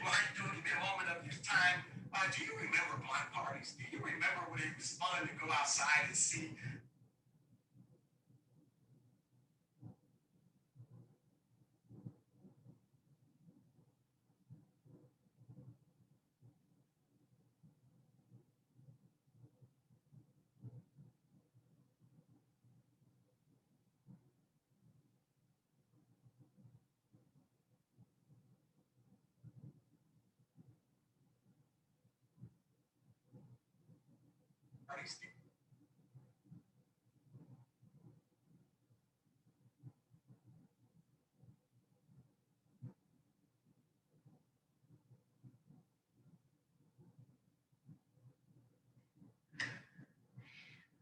blind dude, give me a moment of your time. Do you remember block parties? Do you remember when it was fun to go outside and see parties?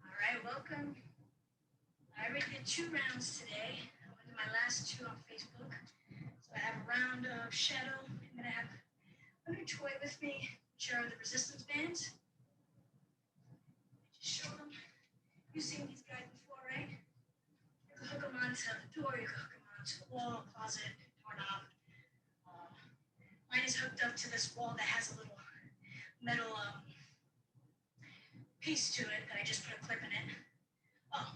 All right, welcome. I already did 2 rounds today. I went to my last 2 on Facebook. So I have a round of Shadow, and then I have a new toy with me, which are the resistance bands. I just show them. You've seen these guys before, right? You can hook them onto the door, you can hook them onto the wall, closet, doorknob. Uh, Mine is hooked up to this wall that has a little metal piece to it that I just put a clip in it. Oh,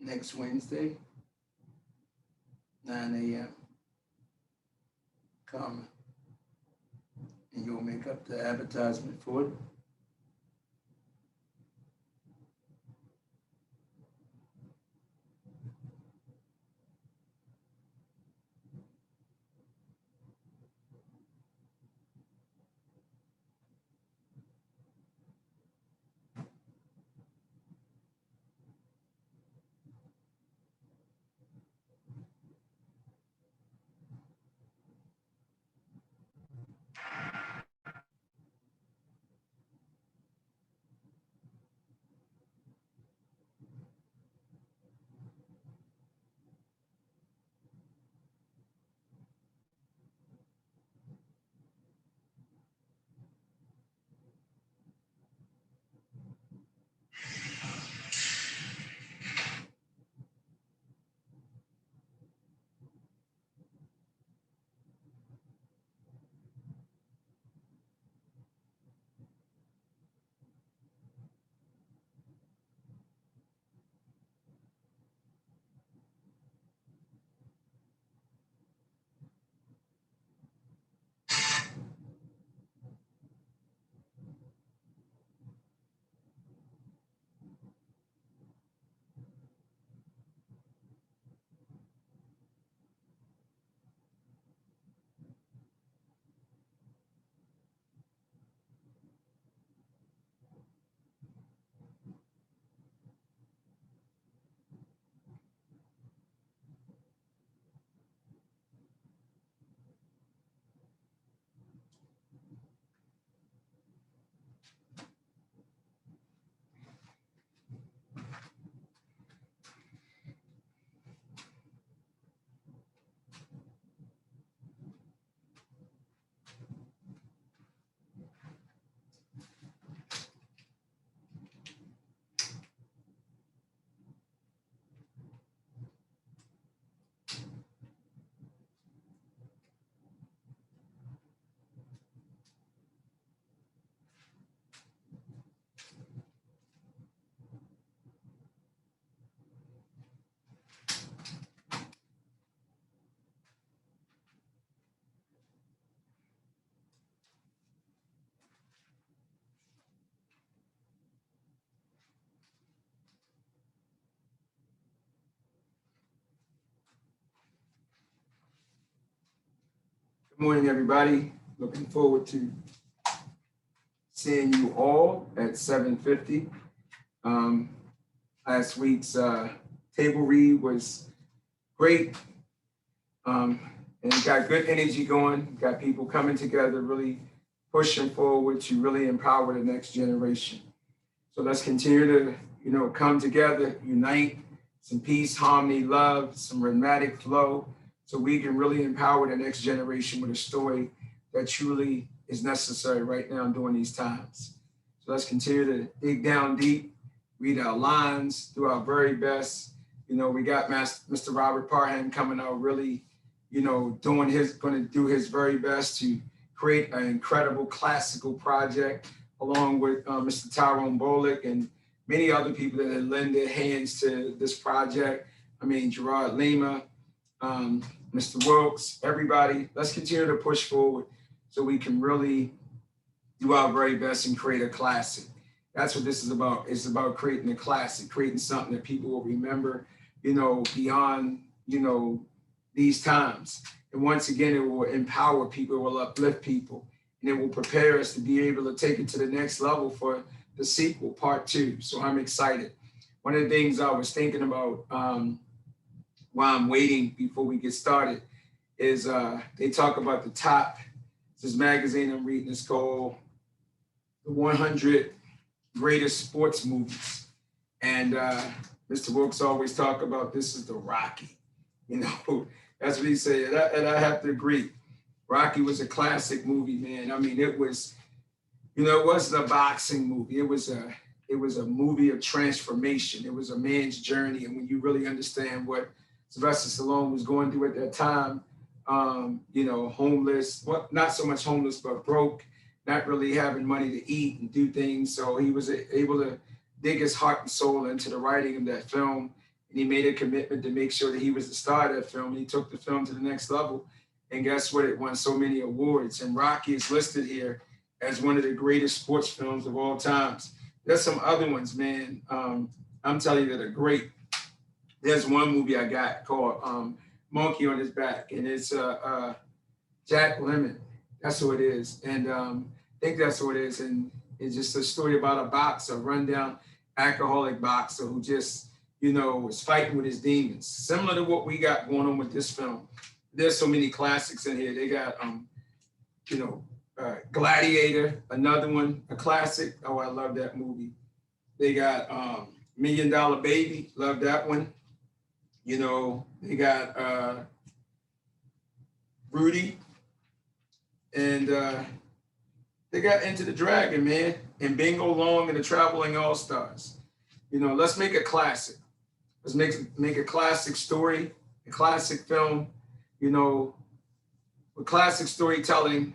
next Wednesday, 9 a.m. Come and you'll make up the advertisement for it. Good morning, everybody. Looking forward to seeing you all at 7:50. Last week's table read was great and got good energy going. Got people coming together, really pushing forward to really empower the next generation. So let's continue to, come together, unite, some peace, harmony, love, some rhythmic flow, so we can really empower the next generation with a story that truly is necessary right now during these times. So let's continue to dig down deep, read our lines, do our very best. We got Mr. Robert Parham coming out really, going to do his very best to create an incredible classical project along with Mr. Tyrone Bolick and many other people that have lent their hands to this project. Gerard Lima, Mr. Wilkes, everybody. Let's continue to push forward so we can really do our very best and create a classic. That's what this is about. It's about creating a classic, creating something that people will remember, beyond, these times. And once again, it will empower people, it will uplift people, and it will prepare us to be able to take it to the next level for the sequel, part 2. So I'm excited. One of the things I was thinking about while I'm waiting before we get started is they talk about the top, this magazine I'm reading is called The 100 Greatest Sports Movies. And Mr. Wilkes always talk about this is the Rocky, that's what he said. And I have to agree. Rocky was a classic movie, man. It was, it wasn't a boxing movie. It was a movie of transformation. It was a man's journey. And when you really understand what Sylvester Stallone was going through at that time, homeless, well, not so much homeless, but broke, not really having money to eat and do things. So he was able to dig his heart and soul into the writing of that film. And he made a commitment to make sure that he was the star of that film. And he took the film to the next level. And guess what? It won so many awards. And Rocky is listed here as one of the greatest sports films of all times. There's some other ones, man. I'm telling you that are great. There's one movie I got called Monkey on His Back. And it's Jack Lemmon. That's who it is. And I think that's who it is. And it's just a story about a boxer, a rundown alcoholic boxer who just, was fighting with his demons. Similar to what we got going on with this film. There's so many classics in here. They got, Gladiator, another one, a classic. Oh, I love that movie. They got $1 Million Baby, love that one. They got Rudy, and they got Into the Dragon, man, and Bingo Long and the Traveling All-Stars. Let's make a classic. Let's make a classic story, a classic film, with classic storytelling,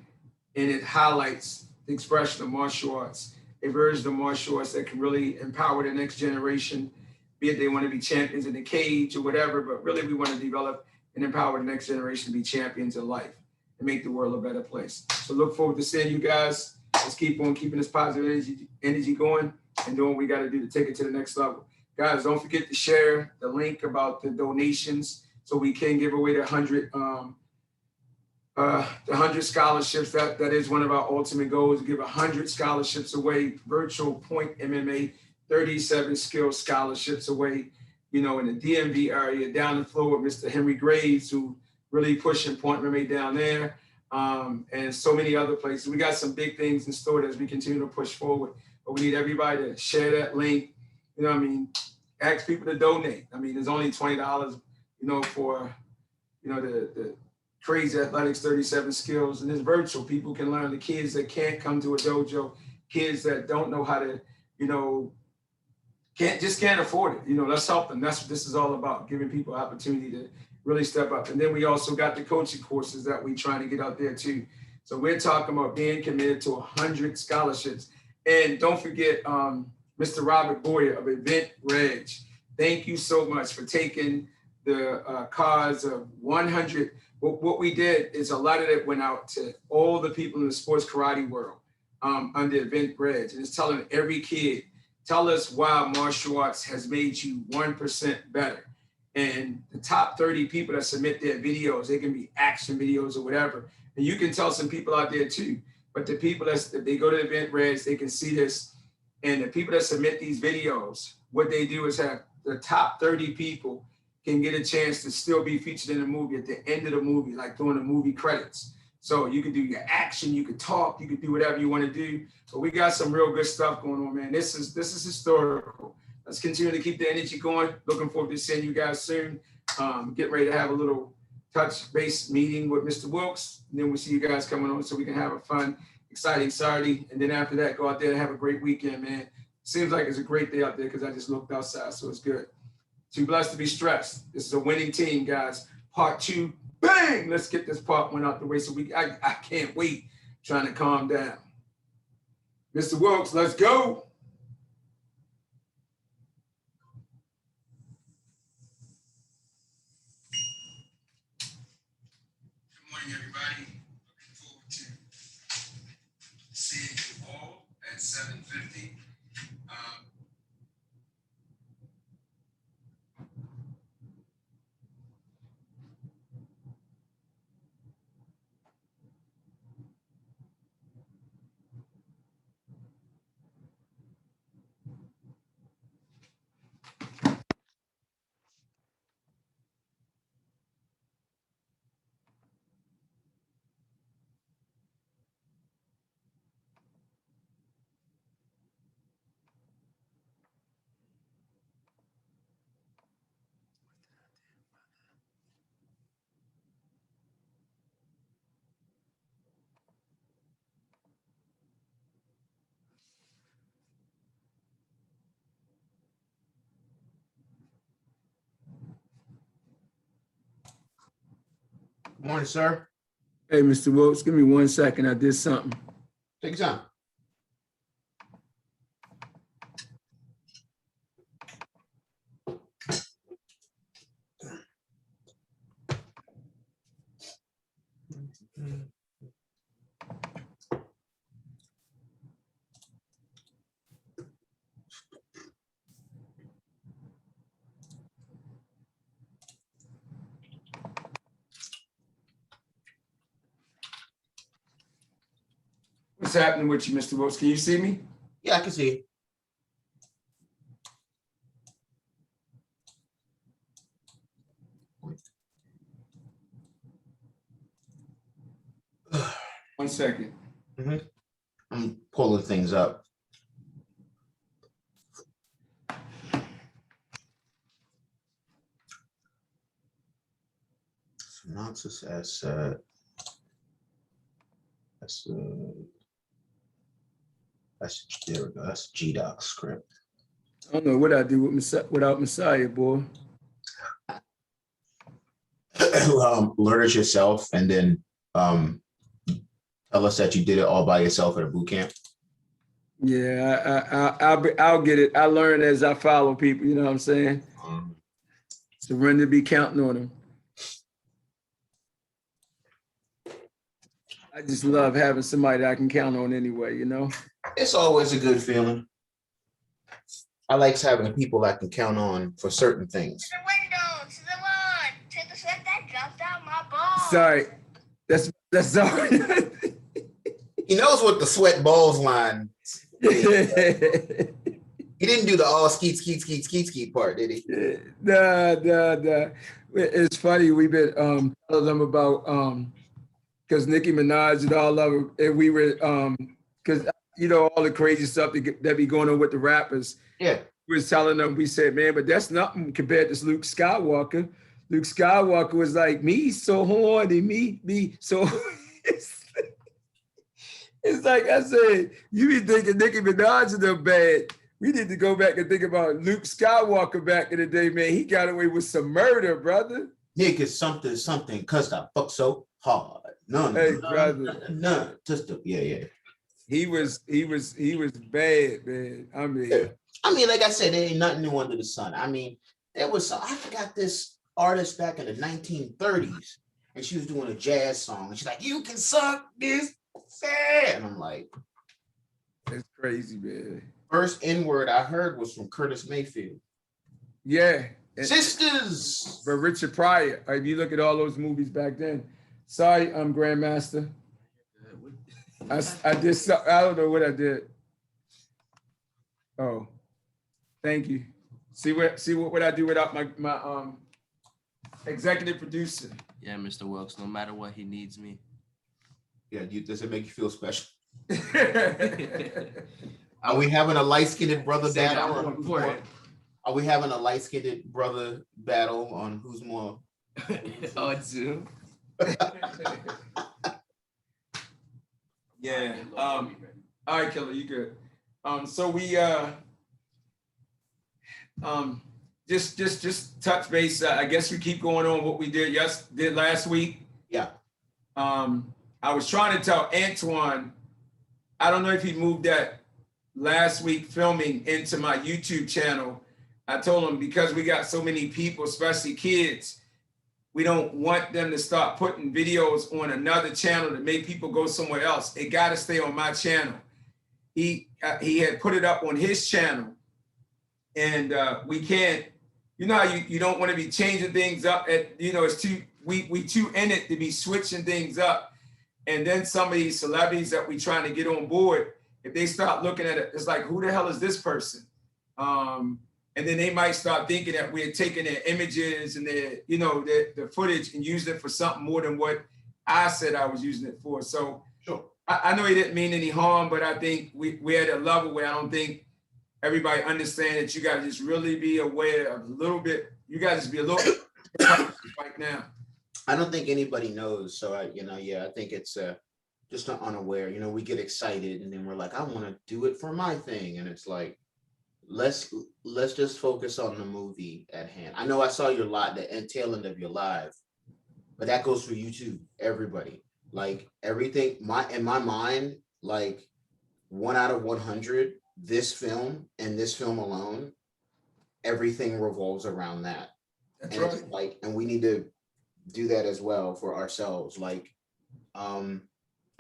and it highlights the expression of martial arts, a version of martial arts that can really empower the next generation, be it they want to be champions in the cage or whatever, but really we want to develop and empower the next generation to be champions in life and make the world a better place. So look forward to seeing you guys. Let's keep on keeping this positive energy going and doing what we got to do to take it to the next level. Guys, don't forget to share the link about the donations so we can give away the 100 scholarships. That is one of our ultimate goals, to give 100 scholarships away, virtual Point MMA, 37 skill scholarships away, in the DMV area, down the floor with Mr. Henry Graves, who really pushing Point MMA down there, and so many other places. We got some big things in store as we continue to push forward, but we need everybody to share that link. Ask people to donate. There's only $20, for, the Crazy Athletics 37 skills, and it's virtual. People can learn. The kids that can't come to a dojo, kids that don't know how to, can't afford it. Let's help them. That's what this is all about, giving people opportunity to really step up. And then we also got the coaching courses that we're trying to get out there too. So we're talking about being committed to 100 scholarships. And don't forget, Mr. Robert Boyer of Event Reg. Thank you so much for taking the cause of 100. What we did is a lot of it went out to all the people in the sports karate world under Event Reg. And it's telling every kid, tell us why martial arts has made you 1% better. And the top 30 people that submit their videos, they can be action videos or whatever. And you can tell some people out there too. But the people that they go to Eventbrite, they can see this. And the people that submit these videos, what they do is have the top 30 people can get a chance to still be featured in the movie at the end of the movie, like during the movie credits. So you can do your action, you can talk, you can do whatever you want to do. But we got some real good stuff going on, man. This is historical. Let's continue to keep the energy going. Looking forward to seeing you guys soon. Get ready to have a little touch base meeting with Mr. Wilkes. And then we'll see you guys coming on so we can have a fun, exciting Saturday. And then after that, go out there and have a great weekend, man. Seems like it's a great day out there because I just looked outside, so it's good. Too blessed to be stressed. This is a winning team, guys. Part 2, bang! Let's get this part 1 out the way so I can't wait trying to calm down. Mr. Wilkes, let's go. Good morning, everybody. Looking forward to seeing you all at 7:50. Good morning, sir. Hey, Mr. Wilkes, give me 1 second. I did something. Take your time. What's happening with you, Mr. Wilkes? Can you see me? Yeah, I can see. One second. I'm pulling things up. Synopsis asset. There we go. That's GDoc script. I don't know what I do without Messiah, boy. Learn it yourself and then tell us that you did it all by yourself at a boot camp. Yeah, I'll get it. I learn as I follow people. You know what I'm saying? Surrender, be counting on them. I just love having somebody that I can count on anyway, you know? It's always a good feeling. I like having people I can count on for certain things. To the window, to the lawn, to the sweat that dropped out my balls. Sorry, that's sorry. He knows what the sweat balls line. He didn't do the all skeet part, did he? Nah. It's funny. We've been telling them about because Nicki Minaj and all of them, and we were because you know all the crazy stuff that be going on with the rappers. Yeah. We was telling them, we said, man, but that's nothing compared to Luke Skywalker. Luke Skywalker was like, me so horny, me so. It's like I said, you be thinking Nicki Minaj is them bad. We need to go back and think about Luke Skywalker back in the day, man. He got away with some murder, brother. Nick is something, cause I fuck so hard. None. Just yeah. He was bad, man. I mean, like I said, there ain't nothing new under the sun. I mean, there was I forgot this artist back in the 1930s, and she was doing a jazz song, and she's like, "You can suck this," and I'm like, it's crazy, man. First N-word I heard was from Curtis Mayfield. Yeah, Sisters. But Richard Pryor, if you look at all those movies back then. Sorry, I'm Grandmaster. I did I don't know what I did. Oh, thank you. See what I do without my executive producer. Yeah, Mr. Wilkes, no matter what, he needs me. Yeah, does it make you feel special? Are we having a light-skinned brother battle? Are we having a light-skinned brother battle on who's more? Oh, Zoom. Yeah. All right, Killer, you good. So we just touch base. I guess we keep going on what we did last week. Yeah. I was trying to tell Antoine, I don't know if he moved that last week filming into my YouTube channel. I told him because we got so many people, especially kids, we don't want them to start putting videos on another channel to make people go somewhere else. It got to stay on my channel. He had put it up on his channel, and we can't. You know how you don't want to be changing things up. It's too we too in it to be switching things up. And then some of these celebrities that we trying to get on board, if they start looking at it, it's like, who the hell is this person? And then they might start thinking that we're taking their images and their footage and using it for something more than what I said I was using it for. So Sure. I know he didn't mean any harm, but I think we're at a level where I don't think everybody understands that you got to just really be aware of a little bit. You got to just be a little bit right now. I don't think anybody knows. So I think it's just unaware. We get excited and then we're like, I want to do it for my thing, and it's like, let's just focus on the movie at hand. I know I saw your the tail end of your live, but that goes for you too. Everybody, like everything. In my mind, like 1 out of 100. This film and this film alone, everything revolves around that. That's and right. It's like, and we need to do that as well for ourselves. Like, I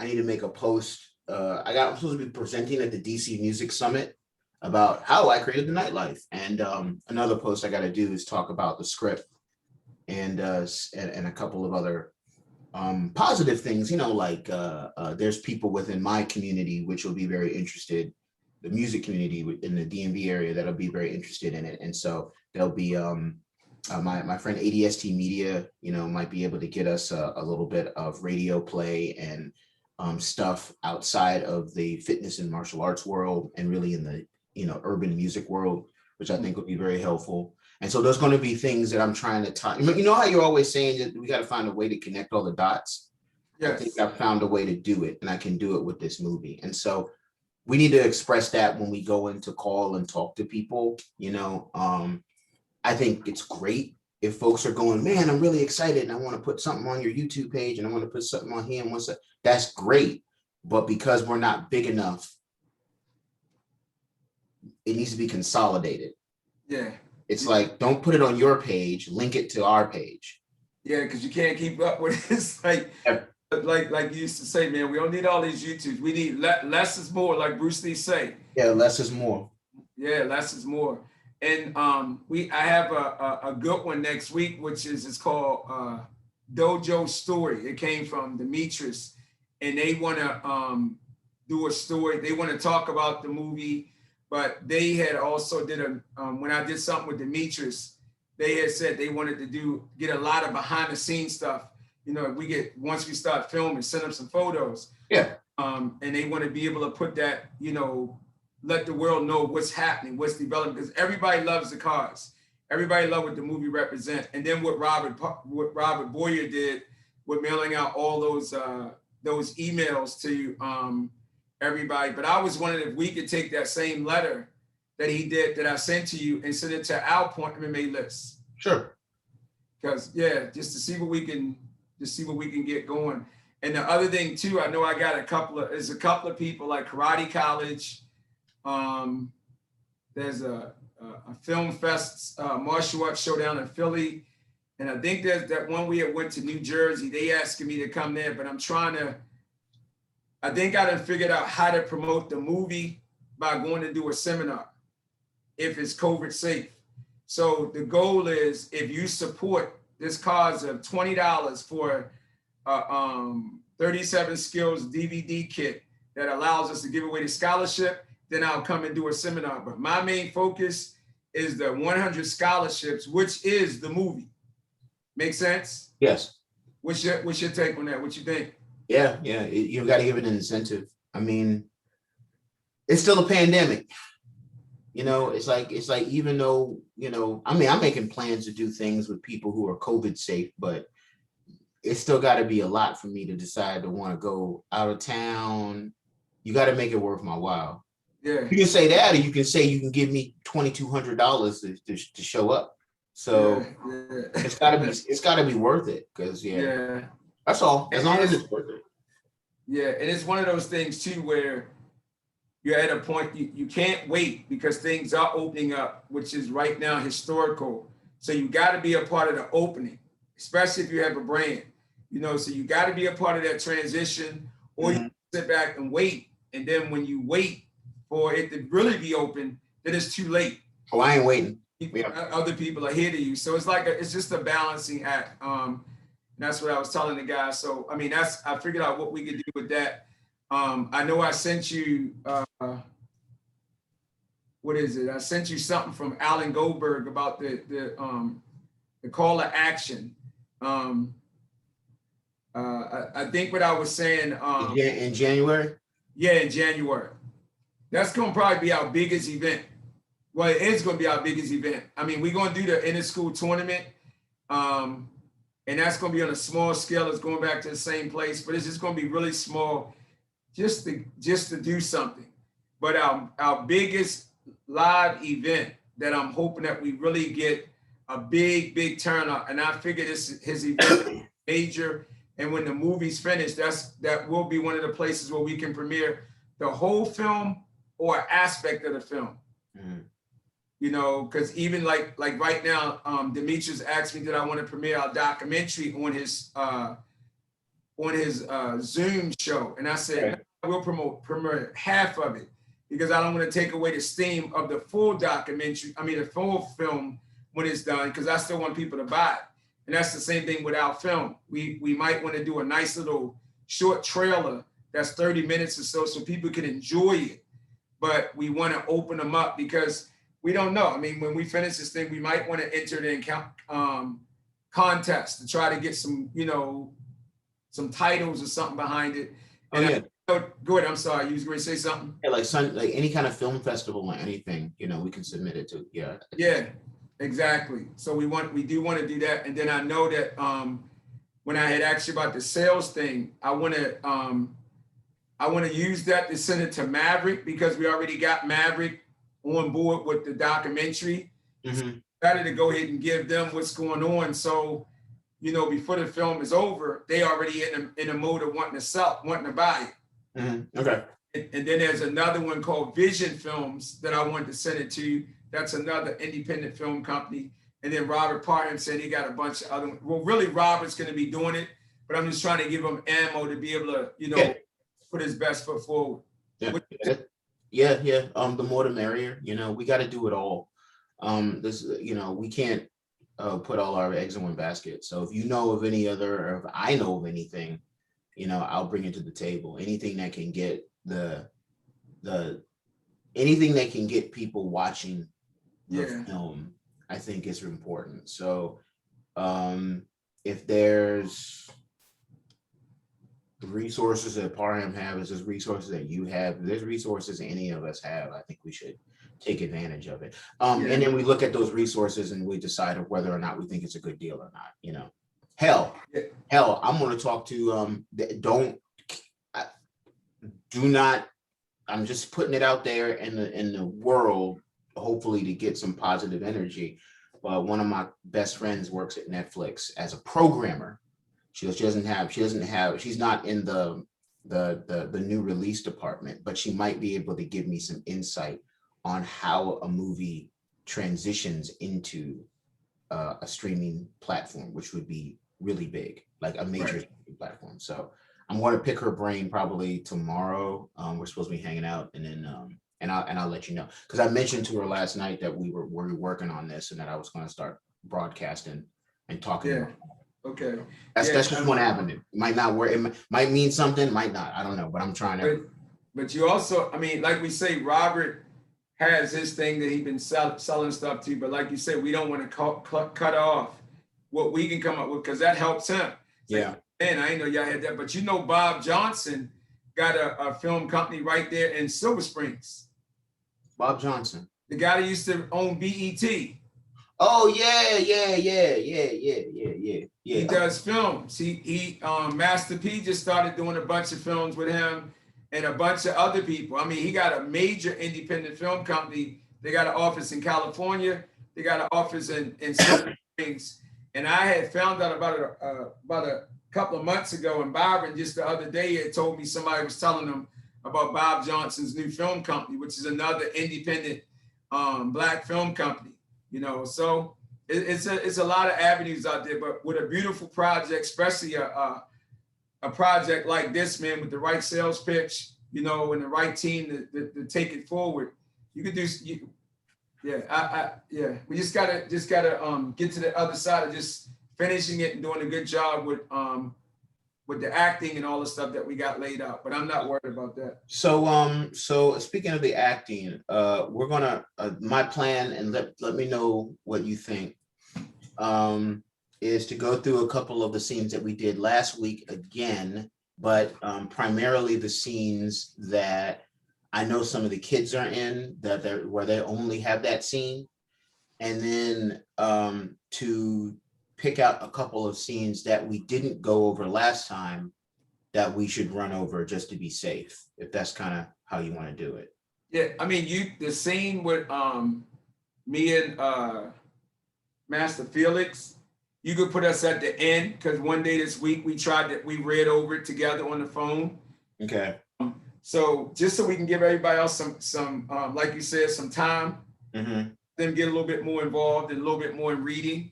need to make a post. I'm supposed to be presenting at the DC Music Summit about how I created the nightlife. And another post I got to do is talk about the script and a couple of other positive things, like there's people within my community which will be very interested, the music community in the DMV area that'll be very interested in it. And so there'll be my friend ADST Media, might be able to get us a little bit of radio play and stuff outside of the fitness and martial arts world and really in the urban music world, which I think would be very helpful. And so there's going to be things that I'm trying to tie. You know how you're always saying that we got to find a way to connect all the dots? Yes. I think I found a way to do it, and I can do it with this movie. And so we need to express that when we go in to call and talk to people. I think it's great if folks are going, man, I'm really excited and I want to put something on your YouTube page and I want to put something on him. That's great. But because we're not big enough, it needs to be consolidated. Yeah. It's like, don't put it on your page, link it to our page. Yeah, because you can't keep up with it. It's like you used to say, man, we don't need all these YouTubes. We need less is more, like Bruce Lee say. Yeah, less is more. Yeah, less is more. And I have a good one next week, which is called Dojo Story. It came from Demetrius, and they want to do a story. They want to talk about the movie. But they had also did when I did something with Demetrius, they had said they wanted to get a lot of behind the scenes stuff. Once we start filming, send them some photos. Yeah. And they want to be able to put that, let the world know what's happening, what's developing, because everybody loves the cars. Everybody loves what the movie represents. And then what Robert Boyer did with mailing out all those emails to everybody. But I was wondering if we could take that same letter that he did, that I sent to you, and send it to our Point MMA list. Sure. Because just to see what we can get going. And the other thing too, I know I got a couple of people like Karate College. There's a film fest, martial arts show down in Philly. And I think there's that one we went to New Jersey. They asking me to come there, but I think I done figured out how to promote the movie by going to do a seminar, if it's COVID safe. So the goal is, if you support this cause of $20 for 37 skills DVD kit that allows us to give away the scholarship, then I'll come and do a seminar. But my main focus is the 100 scholarships, which is the movie. Make sense? Yes. What's your take on that? What you think? Yeah. You got to give it an incentive. I mean, it's still a pandemic. You know, it's like even though, you know, I mean, I'm making plans to do things with people who are COVID safe, but it's still got to be a lot for me to decide to want to go out of town. You got to make it worth my while. Yeah. You can say that, or you can say you can give me $2,200 to show up. So yeah. it's gotta be worth it, because that's all. As long as it's worth it. Yeah, and it's one of those things too where you're at a point you can't wait, because things are opening up, which is right now historical. So you got to be a part of the opening, especially if you have a brand, you know. So you got to be a part of that transition, or you sit back and wait, and then when you wait for it to really be open, then it's too late. Oh, I ain't waiting. Other people are here to you, so it's like it's just a balancing act. That's what I was telling the guys. So I mean, I figured out what we could do with that. I know I sent you what is it? I sent you something from Alan Goldberg about the call to action. I think what I was saying in January. Yeah, in January. That's gonna probably be our biggest event. Well, it is going to be our biggest event. I mean, we're going to do the inter-school tournament, and that's going to be on a small scale. It's going back to the same place, but it's just going to be really small, just to do something. But our biggest live event that I'm hoping that we really get a big turnout, and I figure his event major. And when the movie's finished, that will be one of the places where we can premiere the whole film or aspect of the film. Mm-hmm. You know, because even like right now, Demetrius asked me, did I want to premiere our documentary on his Zoom show? And I said, I will promote half of it, because I don't want to take away the steam of the full documentary. I mean, the full film when it's done, because I still want people to buy it. And that's the same thing with our film. We might want to do a nice little short trailer that's 30 minutes or so people can enjoy it. But we want to open them up, because we don't know. I mean, when we finish this thing, we might want to enter the contest to try to get some, you know, some titles or something behind it. And go ahead. I'm sorry. You was going to say something? Yeah, like any kind of film festival or anything, you know, we can submit it to. Yeah. Yeah, exactly. So we do want to do that. And then I know that when I had asked you about the sales thing, I want to use that to send it to Maverick, because we already got Maverick on board with the documentary. Mm-hmm. Better to go ahead and give them what's going on. So, you know, before the film is over, they already in a mode of wanting to buy it. Mm-hmm. Okay. And then there's another one called Vision Films that I wanted to send it to. That's another independent film company. And then Robert Parham said he got a bunch of other ones. Well, really, Robert's going to be doing it, but I'm just trying to give him ammo to be able to, you know, put his best foot forward. Yeah. The more the merrier. You know, we got to do it all. You know, we can't put all our eggs in one basket. So if you know of any other, or if I know of anything, you know, I'll bring it to the table. Anything that can get anything that can get people watching the film, I think is important. So if there's resources that Parham have, is there's resources that you have, if there's resources any of us have, I think we should take advantage of it. And then we look at those resources and we decide whether or not we think it's a good deal or not, you know. Hell, I'm going to talk to, I'm just putting it out there in the world, hopefully to get some positive energy. But one of my best friends works at Netflix as a programmer. She's not in the new release department, but she might be able to give me some insight on how a movie transitions into a streaming platform, which would be really big, like a major platform. So I'm going to pick her brain probably tomorrow. We're supposed to be hanging out, and then and I'll let you know, because I mentioned to her last night that we were working on this and that I was going to start broadcasting and talking. Yeah. Okay. That's Yeah, just one avenue. It might not work. It might mean something, might not. I don't know, but I'm trying to. But you also, I mean, like we say, Robert has his thing that he's been selling stuff to, but like you said, we don't want to cut off what we can come up with, because that helps him. Yeah. Man, I didn't know y'all had that, but you know, Bob Johnson got a film company right there in Silver Springs. Bob Johnson, the guy that used to own BET. Oh yeah. He does films. He Master P just started doing a bunch of films with him and a bunch of other people. I mean, he got a major independent film company. They got an office in California. They got an office in Silver Springs. And I had found out about a couple of months ago, and Byron just the other day had told me somebody was telling him about Bob Johnson's new film company, which is another independent Black film company. You know, so it's a lot of avenues out there, but with a beautiful project, especially a project like this, man, with the right sales pitch, you know, and the right team to take it forward, you could do. We just gotta get to the other side of just finishing it and doing a good job with the acting and all the stuff that we got laid out. But I'm not worried about that. So speaking of the acting, we're gonna my plan, and let me know what you think, is to go through a couple of the scenes that we did last week again, but primarily the scenes that I know some of the kids are in, where they only have that scene, and then to pick out a couple of scenes that we didn't go over last time that we should run over just to be safe, if that's kind of how you want to do it. Yeah, I mean, the scene with me and Master Felix, you could put us at the end, because one day this week we read over it together on the phone. Okay. So just so we can give everybody else some like you said, some time, Mm-hmm. them get a little bit more involved and a little bit more in reading.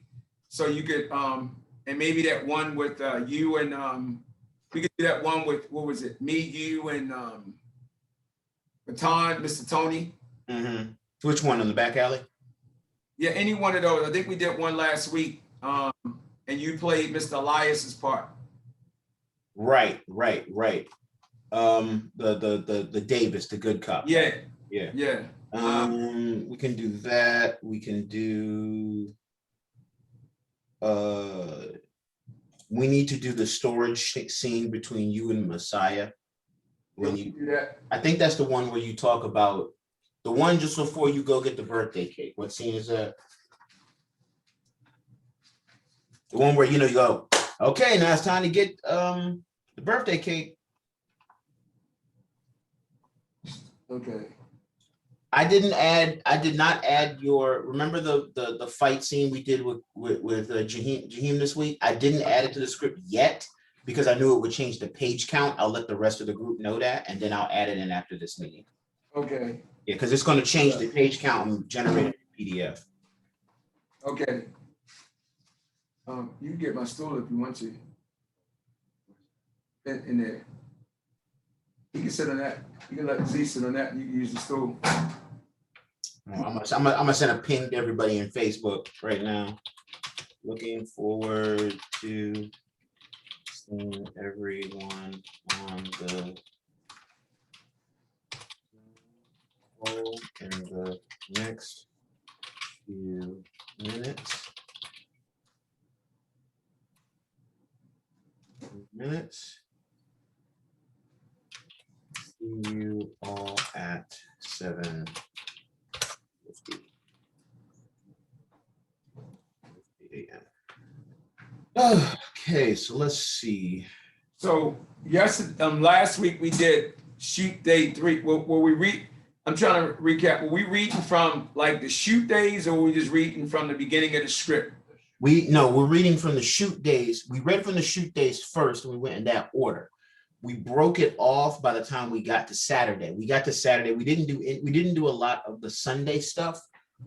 So you could and maybe that one with you and we could do that one with, what was it, me, you, and Baton, Mr. Tony. Mm-hmm. Which one, in the back alley? Yeah, any one of those. I think we did one last week, and you played Mr. Elias's part. Right. The Davis, the good cop. Yeah. We can do that. We can do. We need to do the storage scene between you and Messiah. When you do that. I think that's the one where you talk about the one just before you go get the birthday cake. What scene is that? The one where you go, okay, now it's time to get the birthday cake. Okay. I did not add remember the fight scene we did with Jaheim this week? I didn't add it to the script yet because I knew it would change the page count. I'll let the rest of the group know that, and then I'll add it in after this meeting. Okay. Yeah, because it's going to change the page count and generate a PDF. Okay. You can get my stool if you want to. In there. You can sit on that. You can let Z sit on that and you can use the stool. I'm gonna send a ping to everybody in Facebook right now. Looking forward to seeing everyone on the call in the next few minutes. See you all at 7:50 a.m. Okay, so let's see. So last week we did shoot day 3. I'm trying to recap. Were we reading from like the shoot days, or were we just reading from the beginning of the script? We're reading from the shoot days. We read from the shoot days first, and we went in that order. We broke it off by the time we got to Saturday. We didn't do a lot of the Sunday stuff.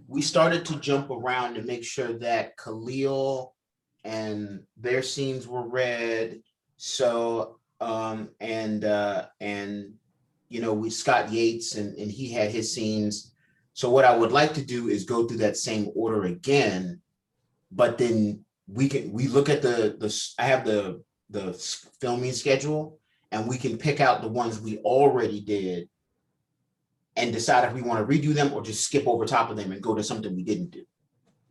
We started to jump around to make sure that Khalil and their scenes were read. So and with Scott Yates and he had his scenes. So what I would like to do is go through that same order again, but then we look at I have the filming schedule, and we can pick out the ones we already did and decide if we want to redo them or just skip over top of them and go to something we didn't do.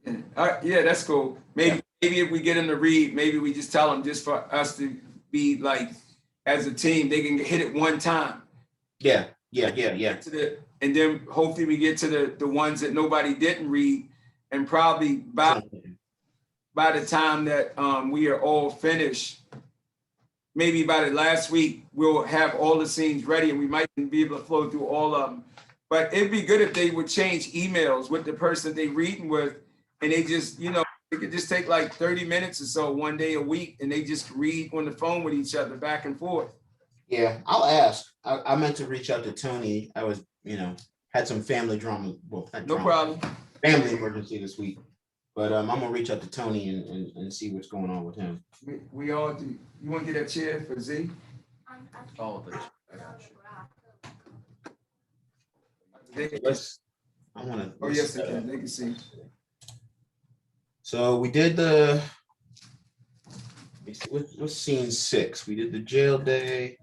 Yeah. All right, yeah, that's cool. Maybe if we get them to read, maybe we just tell them just for us to be like, as a team, they can hit it one time. Yeah. And then hopefully we get to the ones that nobody didn't read, and probably by the time that we are all finished, maybe by the last week, we'll have all the scenes ready, and we might be able to flow through all of them. But it'd be good if they would change emails with the person they reading with, and they just, it could just take like 30 minutes or so one day a week, and they just read on the phone with each other back and forth. Yeah, I'll ask. I meant to reach out to Tony. I was, had some family drama. Well, No problem. Family emergency this week. But I'm gonna reach out to Tony and see what's going on with him. We all do. You want to get that chair for Z? Oh, I want to. Oh yes, they can. They can see. So we did what's scene 6? We did the jail day.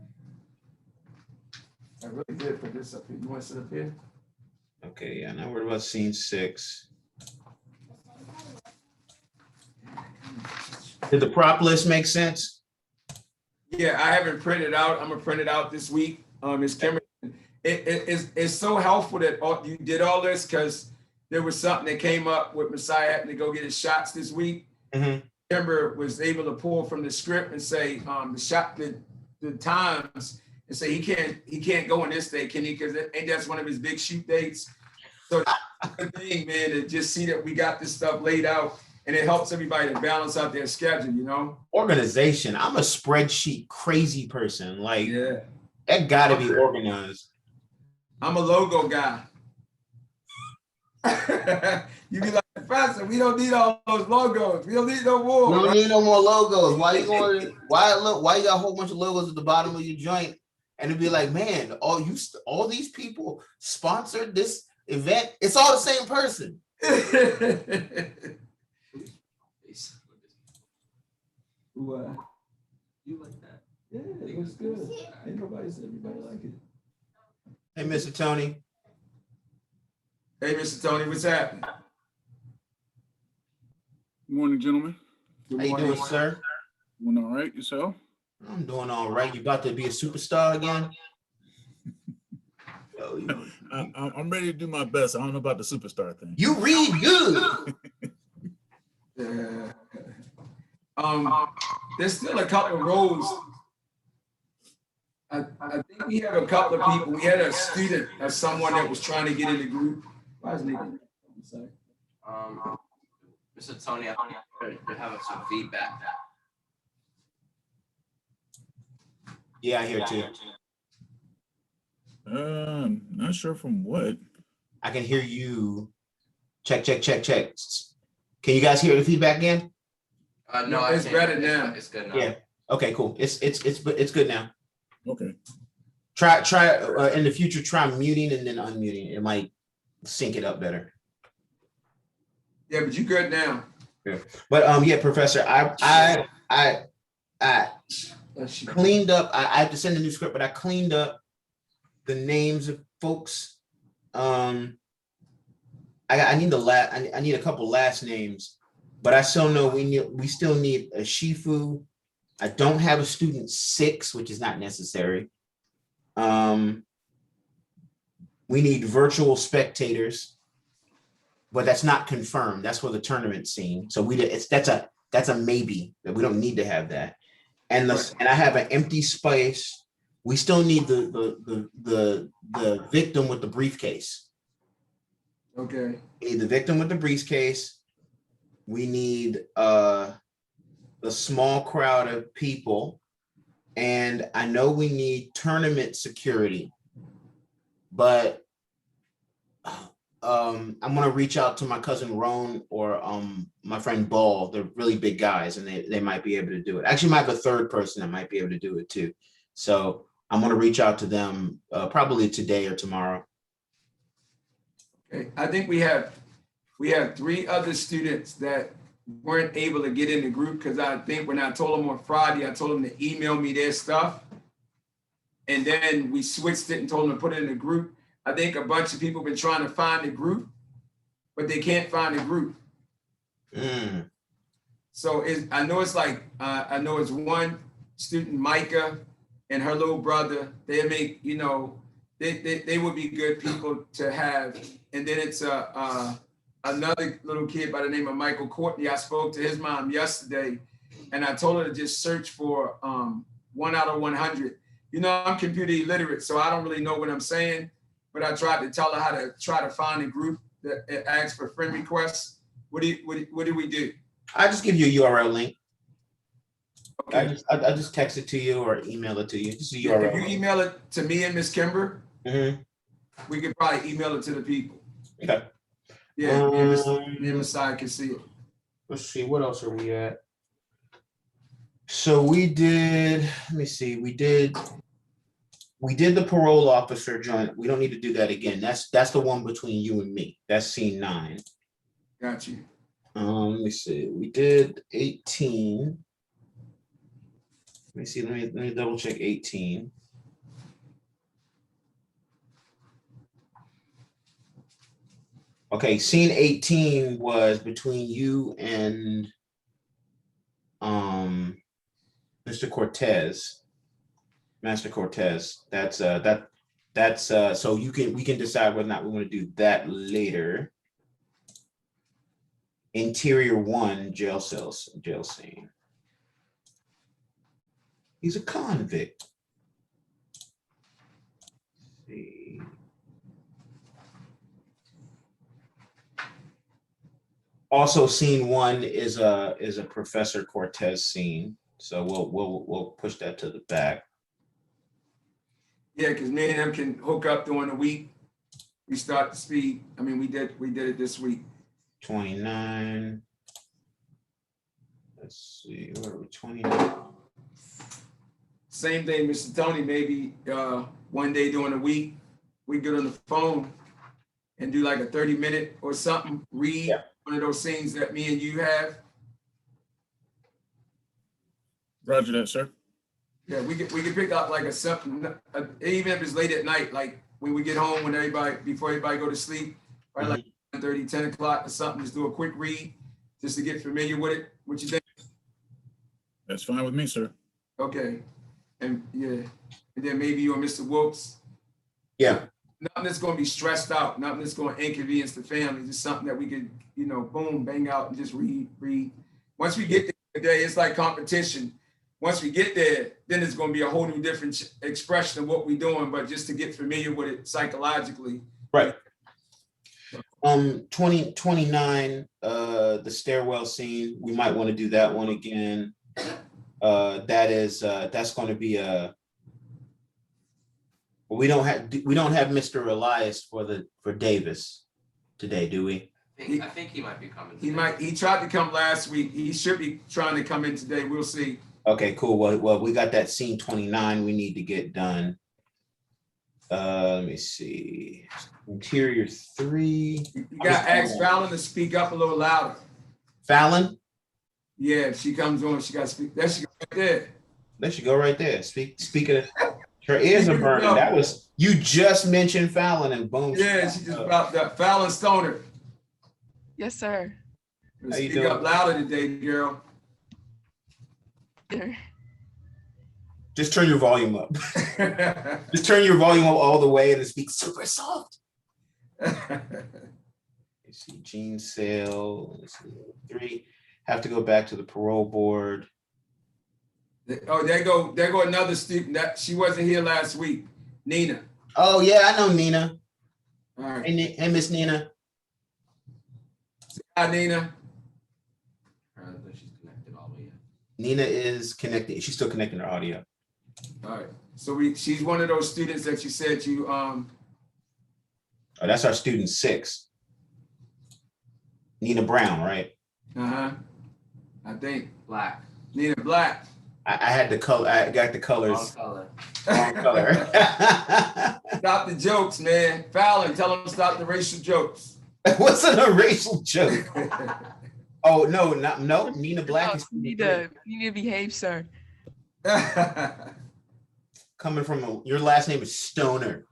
I really did put this up here. You want to sit up here? Okay, yeah. Now we're about scene 6. Did the prop list make sense? Yeah, I haven't printed out. I'm gonna print it out this week. It's Kimberly. It's so helpful that you did all this, because there was something that came up with Messiah having to go get his shots this week. Mm-hmm. Kimber was able to pull from the script and say the times, and say he can't go on this day, can he? Because that's one of his big shoot dates. So good thing, man, to just see that we got this stuff laid out, and it helps everybody to balance out their schedule, Organization. I'm a spreadsheet crazy person. Like, yeah, that gotta be organized. I'm a logo guy. You be like, Professor, we don't need all those logos. We don't need no more. We don't need no more logos. Why you got a whole bunch of logos at the bottom of your joint? And it'd be like, man, all these people sponsored this event. It's all the same person. You like that? Yeah, it was good. Ain't nobody said everybody like it. Hey, Mr. Tony. Hey, Mr. Tony, what's happening? Good morning, gentlemen. How you doing, sir? Doing all right, yourself? I'm doing all right. You about to be a superstar again? I'm ready to do my best. I don't know about the superstar thing. You read good. Yeah. There's still a couple of roles. I think we have a couple of people. We had a student, someone that was trying to get in the group. Why is Nick? I'm sorry. Mr. Tony, you're having some feedback. Yeah, I hear too. Not sure from what. I can hear you. Check. Can you guys hear the feedback again? No, It's better now. It's good now. Yeah. Okay, cool. It's good now. Okay. Try in the future. Try muting and then unmuting. It might sync it up better. Yeah, but you good now. Yeah. But yeah, Professor, I cleaned up. I have to send a new script, but I cleaned up the names of folks. I need I need a couple last names, but I still know we still need a Shifu. I don't have a student 6, which is not necessary. We need virtual spectators, but that's not confirmed. That's for the tournament scene. So that's a maybe, that we don't need to have that. And I have an empty space. We still need the victim with the briefcase. Okay. We need the victim with the briefcase. We need a small crowd of people. And I know we need tournament security, but I'm gonna reach out to my cousin Roan or my friend Ball. They're really big guys, and they might be able to do it. Actually, might have a third person that might be able to do it too. So I'm gonna reach out to them probably today or tomorrow. Okay, I think we have 3 other students that weren't able to get in the group because I think when I told them on Friday, I told them to email me their stuff. And then we switched it and told them to put it in the group. I think a bunch of people have been trying to find the group, but they can't find the group. Mm. So I know it's like, I know it's one student, Micah, and her little brother. They make, you know, they would be good people to have. And then it's another little kid by the name of Michael Courtney. I spoke to his mom yesterday, and I told her to just search for 1 out of 100. You know, I'm computer illiterate, so I don't really know what I'm saying, but I tried to tell her how to try to find a group that asks for friend requests. What do we do? I just give you a URL link. Okay. I just text it to you or email it to you. Just a Yeah, URL. if you email it to me and Miss Kimber, Mhm. we could probably email it to the people. Okay. Yeah, me and Messiah can see it. Let's see, what else are we at? So we did, let me see, we did the parole officer joint. We don't need to do that again. That's the one between you and me. That's scene 9. Got you. Let me see, we did 18. Let me see, let me double check 18. Okay, scene 18 was between you and Mr. Cortez, Master Cortez. That's so we can decide whether or not we want to do that later. Interior 1 jail scene. He's a convict. Let's see. Also, scene 1 is a Professor Cortez scene, so we'll push that to the back. Yeah, because me and them can hook up during the week. We start the speed. I mean, we did it this week. 29. Let's see, where are we? 29. Same thing, Mr. Tony. Maybe one day during the week, we get on the phone and do like a 30-minute or something. Read one of those scenes that me and you have. Roger that, sir. Yeah, we could pick up like something, even if it's late at night, like when we get home, before everybody go to sleep, right, like 9:30, 10 o'clock or something. Just do a quick read, just to get familiar with it. What you think? That's fine with me, sir. Okay, and then maybe you and Mr. Wilkes. Yeah. Nothing that's going to be stressed out. Nothing that's going to inconvenience the family. Just something that we could, boom, bang out and just read. Once we get there today, it's like competition. Once we get there, then it's going to be a whole new different expression of what we're doing, but just to get familiar with it psychologically. Right. 29, the stairwell scene, we might want to do that one again. That's going to be we don't have Mr. Elias for Davis today, do we? I think he might be coming. He tried to come last week. He should be trying to come in today. We'll see. Okay, cool. Well, we got that scene 29 we need to get done. Let me see. Interior 3. You got to ask Fallon to speak up a little louder. Fallon? Yeah, if she comes on, she got to speak. There she go right there. There she go right there. Speak of her ears are burning. That was, you just mentioned Fallon and boom. Yeah, she just about that. Fallon Stoner. Yes, sir. How you Speak doing? up louder today, girl. Just turn your volume up. Just turn your volume up all the way and speak super soft. Let's see, Gene Sale. Let's see, 3. Have to go back to the parole board. Oh, there go another student that she wasn't here last week. Nina. Oh yeah, I know Nina. All right. Hey, Miss Nina. Hi, Nina. She's connected all the way. Nina is connected. She's still connecting her audio. All right. So she's one of those students that you said you Oh, that's our student 6. Nina Brown, right? I think Black. Nina Black. I had the color. I got the Wrong colors. color. Wrong color. Stop the jokes, man. Fallon, tell them to stop the racial jokes. Wasn't a racial joke. Oh no, no. Nina Black No, is you need to behave, sir. coming from your last name is Stoner.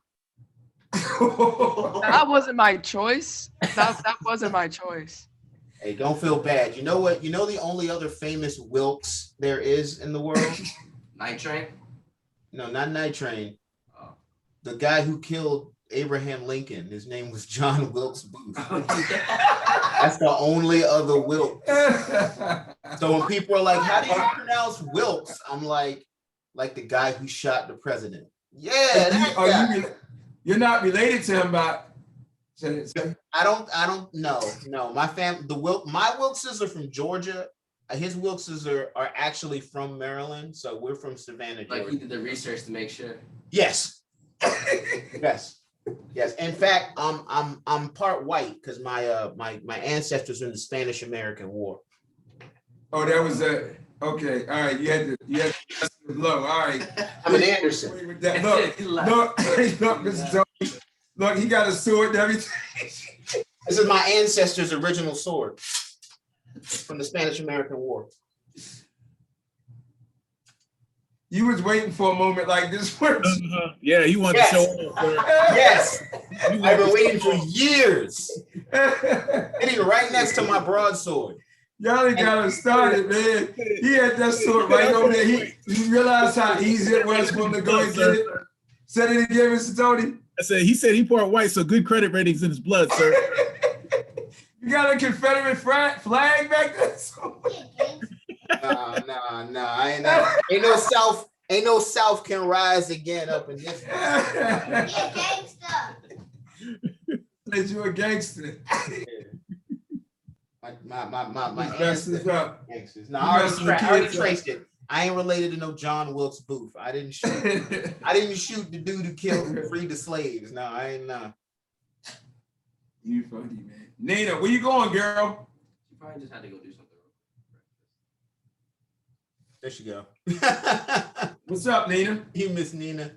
That wasn't my choice. That wasn't my choice. Hey, don't feel bad. You know what? You know the only other famous Wilkes there is in the world? Night Train? No, not Night Train. Oh. The guy who killed Abraham Lincoln. His name was John Wilkes Booth. Yeah. That's the only other Wilkes. So when people are like, "How do you pronounce Wilkes?" I'm like the guy who shot the president. Yeah, that guy. You're not related to him, but I don't know. No, my Wilkses are from Georgia. His Wilkses are actually from Maryland, so we're from Savannah, Like Georgia. he did the research to make sure. Yes. Yes. In fact, I'm part white because my ancestors were in the Spanish-American War. oh, that was a okay. All right, you had to blow. All right. I'm an Anderson. Wait with that. Look, Mr. Tony. Look, he got a sword and everything. This is my ancestors' original sword from the Spanish-American War. You was waiting for a moment like this. Yeah, he wanted Yes. to show off, sir. Yes, You I've been wanted to waiting show for off. years. Sitting right next to my broadsword. Y'all ain't got him started, man. He had that sword right over there. He realized how easy it was for him to go and get it. Said it again, Mr. Tony. He said he part white, so good credit ratings in his blood, sir. You got a Confederate flag back there? Nah. Ain't no South can rise again up in this. That you a gangster. My Messed ancestors. up. Gangsters. No, I already traced it. I ain't related to no John Wilkes Booth. I didn't shoot the dude who killed and freed the slaves. No, I ain't. You funny, man. Nina, where you going, girl? She probably just had to go do something. There she go. What's up, Nina? You miss Nina.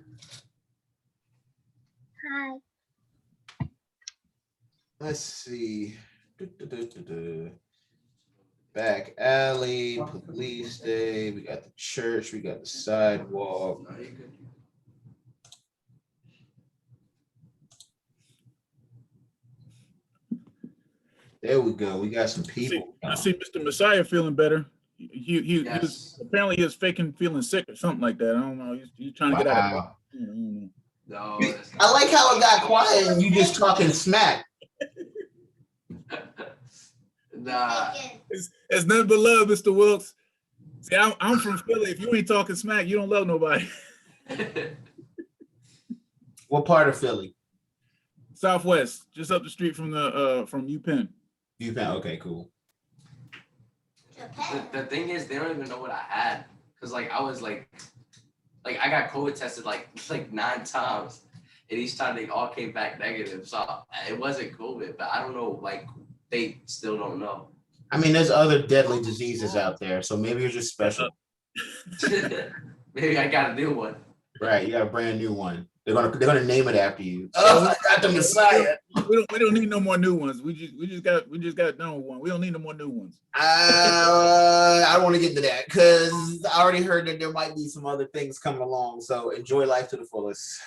Hi. Let's see. Back alley, police day. We got the church. We got the sidewalk. No, you're good. There we go. We got some people. I see Mr. Messiah feeling better. He Yes. was apparently he was faking feeling sick or something like that. I don't know. He's trying to get out of it. Wow. I don't know. No, that's I like how it got quiet and you just talking smack. Nah. It's nothing but love, Mr. Wilkes. See, I'm from Philly. If you ain't talking smack, you don't love nobody. What part of Philly? Southwest, just up the street from UPenn. UPenn. Okay, cool. The thing is, they don't even know what I had. Cause like I was like I got COVID tested like 9 times. And each time they all came back negative. So it wasn't COVID, but I don't know, like they still don't know. I mean, there's other deadly diseases out there, so maybe you're just special. Maybe I got a new one. Right, you got a brand new one. They're gonna name it after you. Oh, I got the Messiah. We don't need no more new ones. We just got done with one. We don't need no more new ones. I don't want to get into that because I already heard that there might be some other things coming along. So enjoy life to the fullest.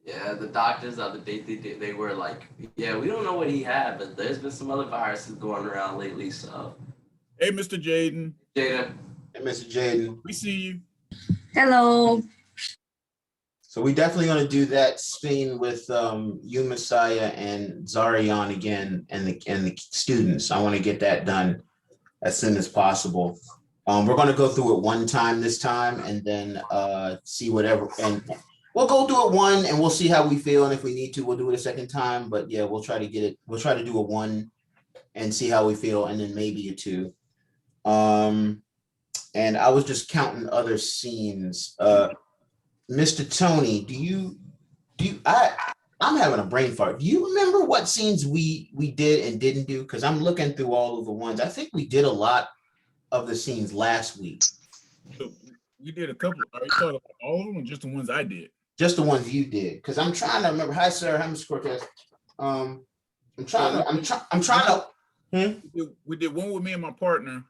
Yeah, the doctors the other day they were like, yeah, we don't know what he had, but there's been some other viruses going around lately. So Hey, Mr. Jaden, Jada, Hey, Mr. Jaden. we see you. Hello. So we definitely going to do that scene with you, Messiah, and Zarian again, and the students. I want to get that done as soon as possible. We're going to go through it one time this time, and then see whatever. And we'll go through it one, and we'll see how we feel. And if we need to, we'll do it a second time. But yeah, we'll try to get it. We'll try to do a 1 and see how we feel, and then maybe a 2. And I was just counting other scenes. Mr. Tony, I'm having a brain fart. Do you remember what scenes we did and didn't do? Because I'm looking through all of the ones. I think we did a lot of the scenes last week. we did a couple. Are you talking about all of them or just the ones I did? Just the ones you did, because I'm trying to remember. Hi, sir. Hi, Mr. Cortez. I'm trying to. I'm trying to. We did one with me and my partner,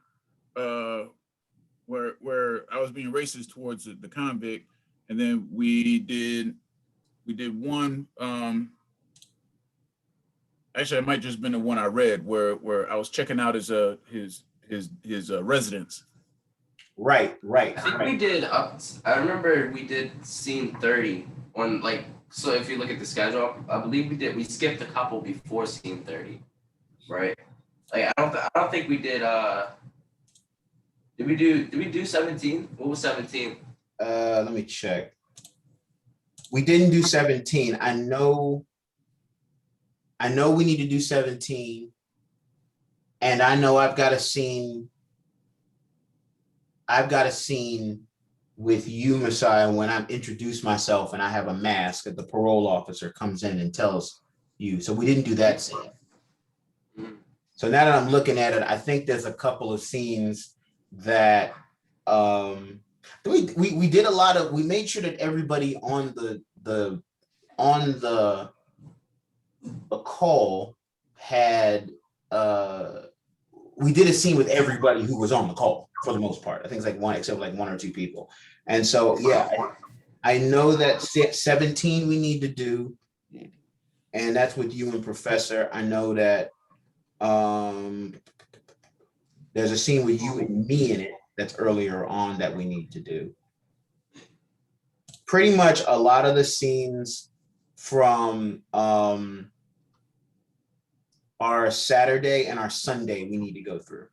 where I was being racist towards the convict, and then we did one. Actually, it might just been the one I read where I was checking out his residence. Right. I think we did I remember we did scene 30 on like, so if you look at the schedule, I believe we skipped a couple before scene 30, right? Like I don't think we did did we do 17? What was 17? Let me check. We didn't do 17. I know we need to do 17. And I know I've got a scene with you, Messiah, when I introduce myself and I have a mask that the parole officer comes in and tells you. So we didn't do that scene. So now that I'm looking at it, I think there's a couple of scenes that we did a lot of. We made sure that everybody on the call had. We did a scene with everybody who was on the call for the most part. I think it's like one, except like one or two people. And so, yeah, I know that 17 we need to do, and that's with you and Professor. I know that there's a scene with you and me in it that's earlier on that we need to do. Pretty much a lot of the scenes from our Saturday and our Sunday we need to go through.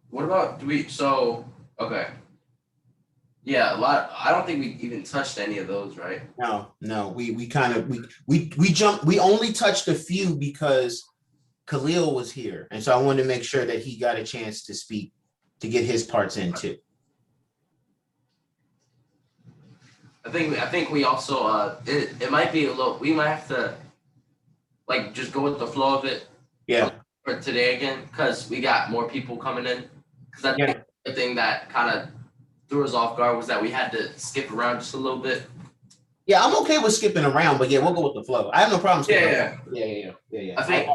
What about okay. Yeah, a lot. I don't think we even touched any of those, right? No, we kind of jumped. We only touched a few because Khalil was here, and so I wanted to make sure that he got a chance to speak to get his parts in too. I think we also it might be a little. We might have to like just go with the flow of it. Yeah. For today again, because we got more people coming in. Because I think the thing that kind of threw us off guard was that we had to skip around just a little bit. Yeah, I'm okay with skipping around, but yeah, we'll go with the flow. I have no problem skipping around. Yeah. I think.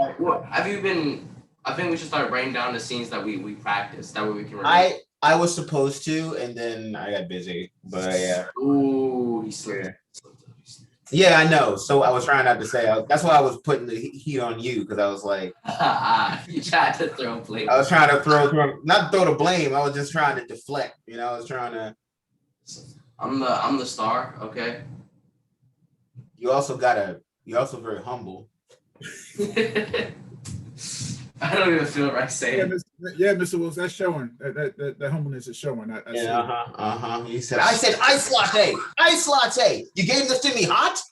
Have you been? I think we should start writing down the scenes that we practiced. That way we can. Remember. I was supposed to, and then I got busy. But yeah. Ooh, he slipped. Yeah, I know. So I was trying not to say. That's why I was putting the heat on you, because I was like, you tried to throw blame. I was trying to not throw the blame. I was just trying to deflect. You know, I was trying to. I'm the star. Okay. You're also very humble. I don't even feel right saying. Yeah, Mr. Wilkes, that's showing. That humbleness is showing. He said, I said ice latte. Ice latte. You gave this to me hot?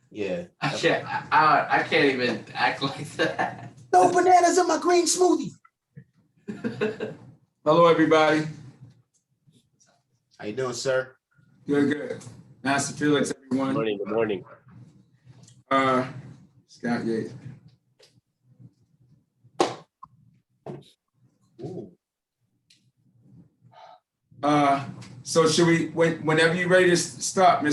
Yeah. I can't even act like that. No bananas in my green smoothie. Hello, everybody. How you doing, sir? Good. Master Felix, everyone. Good morning. Scott Yates. Ooh. So should we, whenever you're ready to start,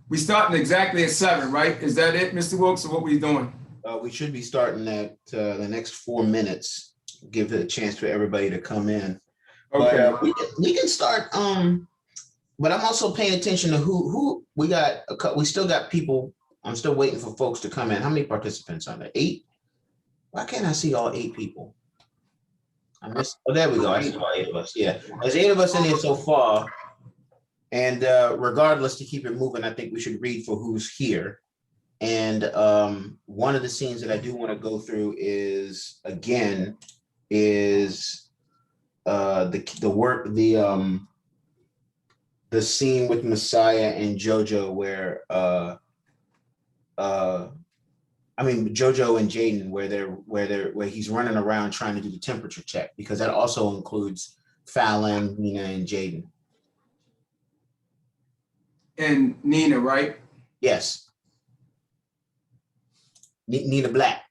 we starting exactly at 7, right? Is that it, Mr. Wilkes, or what we doing? We should be starting at the next 4 minutes. Give it a chance for everybody to come in. Okay. But, we can start. But I'm also paying attention to who we got. We still got people. I'm still waiting for folks to come in. How many participants are there? 8? Why can't I see all 8 people? Oh, there we go. I see all 8 of us. Yeah, there's 8 of us in here so far. And regardless, to keep it moving, I think we should read for who's here. And one of the scenes that I do want to go through is the scene with Messiah and JoJo where JoJo and Jaden where he's running around trying to do the temperature check, because that also includes Fallon, Nina, and Jaden. And Nina, right? Yes. Nina Black.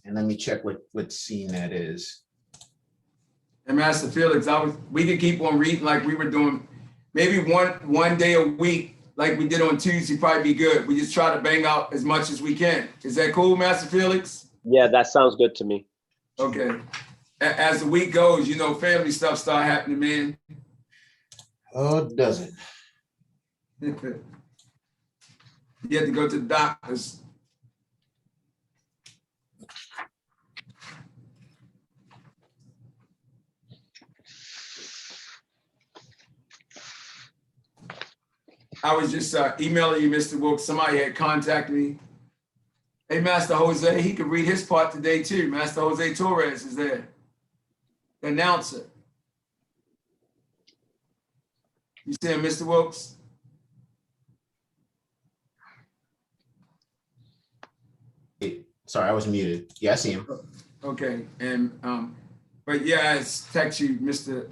And let me check what scene that is. And Master Felix, we could keep on reading like we were doing, maybe one day a week, like we did on Tuesday, probably be good. We just try to bang out as much as we can. Is that cool, Master Felix? Yeah, that sounds good to me. Okay. As the week goes, family stuff start happening, man. Oh, does it? You have to go to the doctors. I was just emailing you, Mr. Wilkes. Somebody had contacted me. Hey, Master Jose, he could read his part today too. Master Jose Torres is there. The announcer. You see him, Mr. Wilkes? Sorry, I was muted. Yeah, I see him. Okay, and but yeah, I text you, Mr.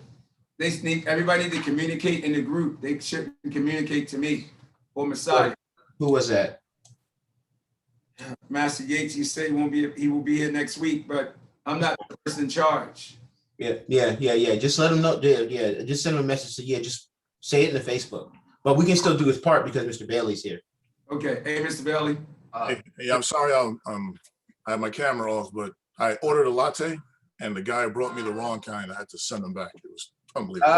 Everybody need to communicate in the group. They shouldn't communicate to me or Messiah. Who was that? Master Yates, he said he will be here next week, but I'm not the person in charge. Yeah. Just let him know. Yeah. Just send him a message. Just say it in the Facebook. But we can still do his part because Mr. Bailey's here. Okay. Hey, Mr. Bailey. Hey, I'm sorry. I have my camera off, but I ordered a latte, and the guy brought me the wrong kind. I had to send him back. It was unbelievable.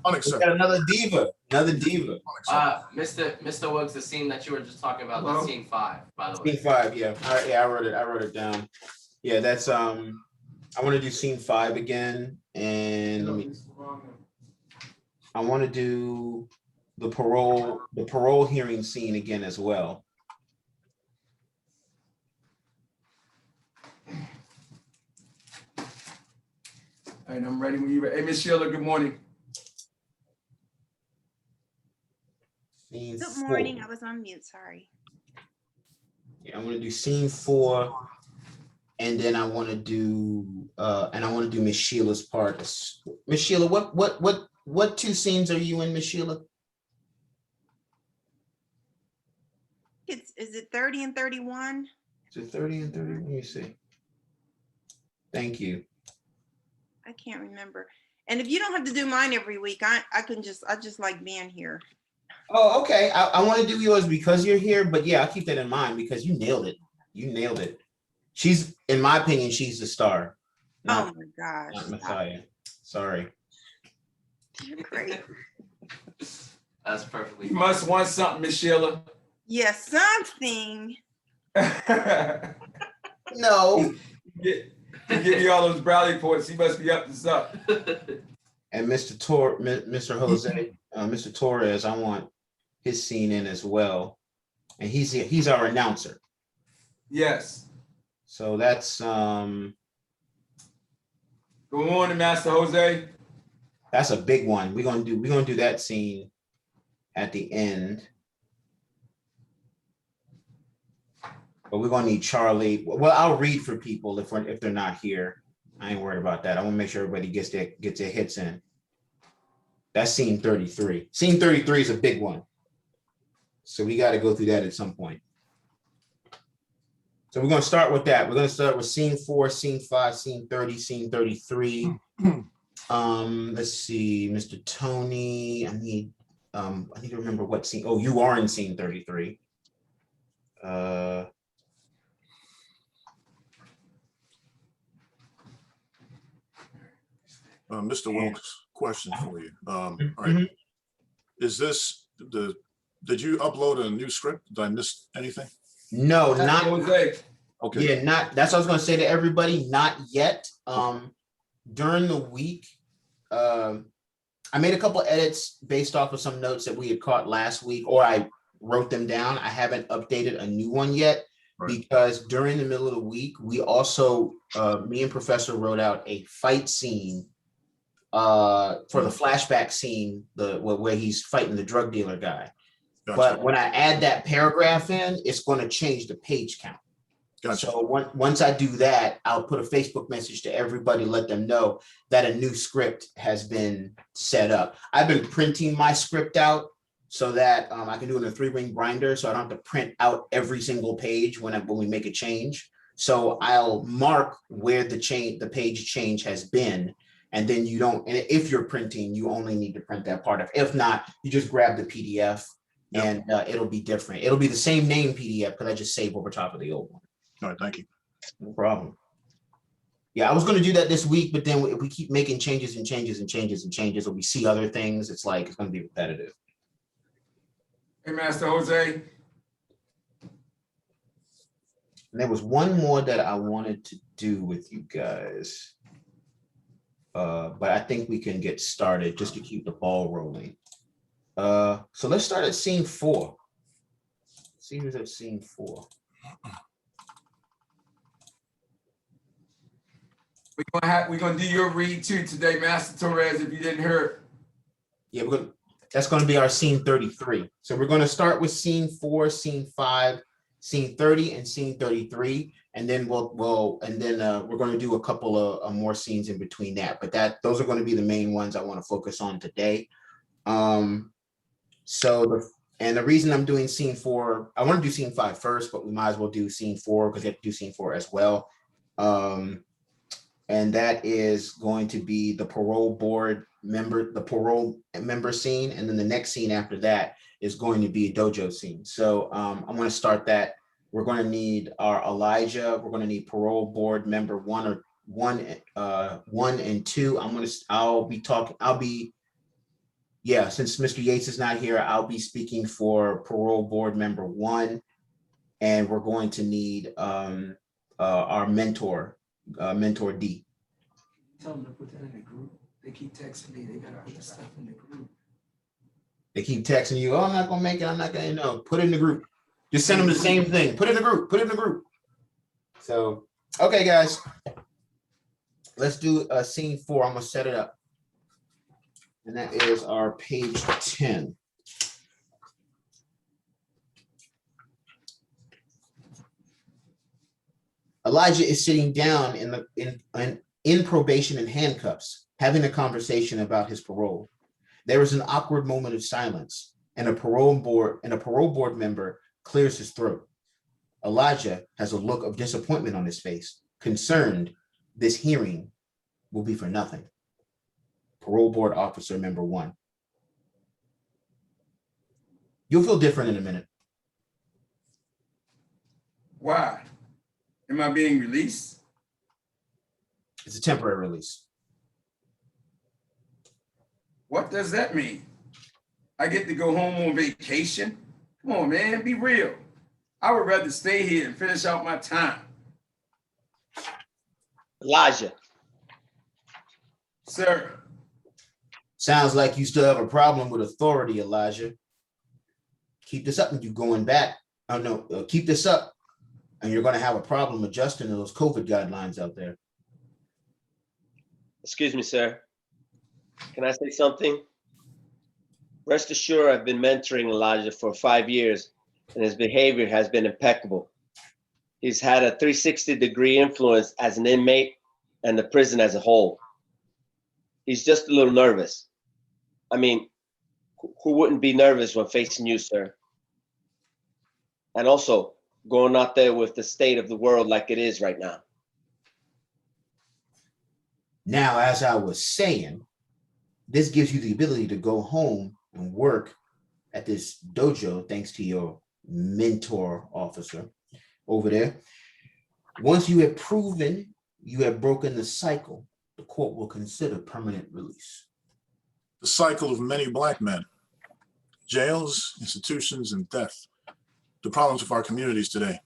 Unacceptable. Another diva. Unacceptable. Mr. Woods, the scene that you were just talking about, that's scene 5, by the way. Scene 5, yeah. All right, yeah, I wrote it down. Yeah, that's I want to do scene 5 again, and I want to do the parole hearing scene again as well. All right, I'm ready when you're ready. Hey, Miss Sheila, good morning. Scene Good 4. morning. I was on mute. Sorry. Yeah, I'm gonna do scene 4, and then I want to do Miss Sheila's part. Miss Sheila, what 2 scenes are you in, Miss Sheila? Is it 30 and 31? Is it 30 and 30? Let me see. Thank you. I can't remember. And if you don't have to do mine every week, I just like being here. Oh, okay. I want to do yours because you're here, but yeah, I'll keep that in mind because you nailed it. She's, in my opinion, she's the star. Oh my gosh. Not Messiah. Sorry. You're great. That's perfectly You must want something, Miss Sheila. Yes, something. No. Give you all those brownie points. He must be up to something. And Mr. Jose, Mr. Torres, I want his scene in as well. And he's our announcer. Yes. So that's Good morning, Master Jose. that's a big one. We're gonna do that scene at the end. But we're gonna need Charlie. Well, I'll read for people if they're not here. I ain't worried about that. I want to make sure everybody gets their hits in. That's scene 33. Scene 33 is a big one. So we got to go through that at some point. So we're gonna start with that. We're gonna start with scene 4, scene 5, scene 30, scene 33. Let's see, Mr. Tony. I need to remember what scene. Oh, you are in scene 33. Mr. Wilkes, question for you. All right. Is this did you upload a new script? Did I miss anything? No, not Jose. Okay. Yeah, that's what I was gonna say to everybody, not yet. During the week, I made a couple edits based off of some notes that we had caught last week, or I wrote them down. I haven't updated a new one yet. Right. Because during the middle of the week, we also, me and Professor wrote out a fight scene for the flashback scene, where he's fighting the drug dealer guy. Gotcha. But when I add that paragraph in, it's going to change the page count. Gotcha. So once I do that, I'll put a Facebook message to everybody, let them know that a new script has been set up. I've been printing my script out so that I can do it in a 3-ring binder, so I don't have to print out every single page when we make a change. So I'll mark where the page change has been. And then you don't, and if you're printing, you only need to print that part of. If not, you just grab the PDF and it'll be different. It'll be the same name PDF because I just saved over top of the old one. All right, thank you. No problem. Yeah, I was going to do that this week, but then if we keep making changes and changes and changes and changes, or we see other things, it's like it's going to be repetitive. Hey, Master Jose. And there was one more that I wanted to do with you guys. But I think we can get started just to keep the ball rolling. So let's start at scene 4. See who's at scene 4. We're gonna do your read too today, Master Torres, if you didn't hear it. Yeah, that's going to be our scene 33. So we're going to start with scene 4, scene 5, scene 30, and scene 33, and then we're going to do a couple of more scenes in between that. But those are going to be the main ones I want to focus on today. The reason I'm doing scene 4, I want to do scene 5 first, but we might as well do scene 4 because we have to do scene 4 as well. And that is going to be the parole member scene. And then the next scene after that is going to be a dojo scene. So I'm going to start that. We're going to need our Elijah. We're going to need parole board member 1 and 2. Since Mr. Yates is not here, I'll be speaking for parole board member 1. And we're going to need our mentor D. Tell them to put that in the group. They keep texting me. They gotta put the stuff in the group. They keep texting you, oh, I'm not gonna make it. I'm not gonna know. Put it in the group. Just send them the same thing. Put it in the group. Put it in the group. So, okay, guys. Let's do scene 4. I'm gonna set it up. And that is our page 10. Elijah is sitting down in probation in handcuffs, having a conversation about his parole. There is an awkward moment of silence, and a parole board member clears his throat. Elijah has a look of disappointment on his face, concerned this hearing will be for nothing. Parole board officer member 1. You'll feel different in a minute. Why? Am I being released? It's a temporary release. What does that mean? I get to go home on vacation? Come on, man, be real. I would rather stay here and finish out my time. Elijah. Sir. Sounds like you still have a problem with authority, Elijah. Keep this up and you going back. Oh no, keep this up and you're going to have a problem adjusting to those COVID guidelines out there. Excuse me, sir. Can I say something? Rest assured, I've been mentoring Elijah for 5 years, and his behavior has been impeccable. He's had a 360-degree influence as an inmate and the prison as a whole. He's just a little nervous. I mean, who wouldn't be nervous when facing you, sir? And also, going out there with the state of the world like it is right now. Now, as I was saying, this gives you the ability to go home and work at this dojo thanks to your mentor officer over there. Once you have proven you have broken the cycle, the court will consider permanent release. The cycle of many Black men, jails, institutions, and death. The problems of our communities today.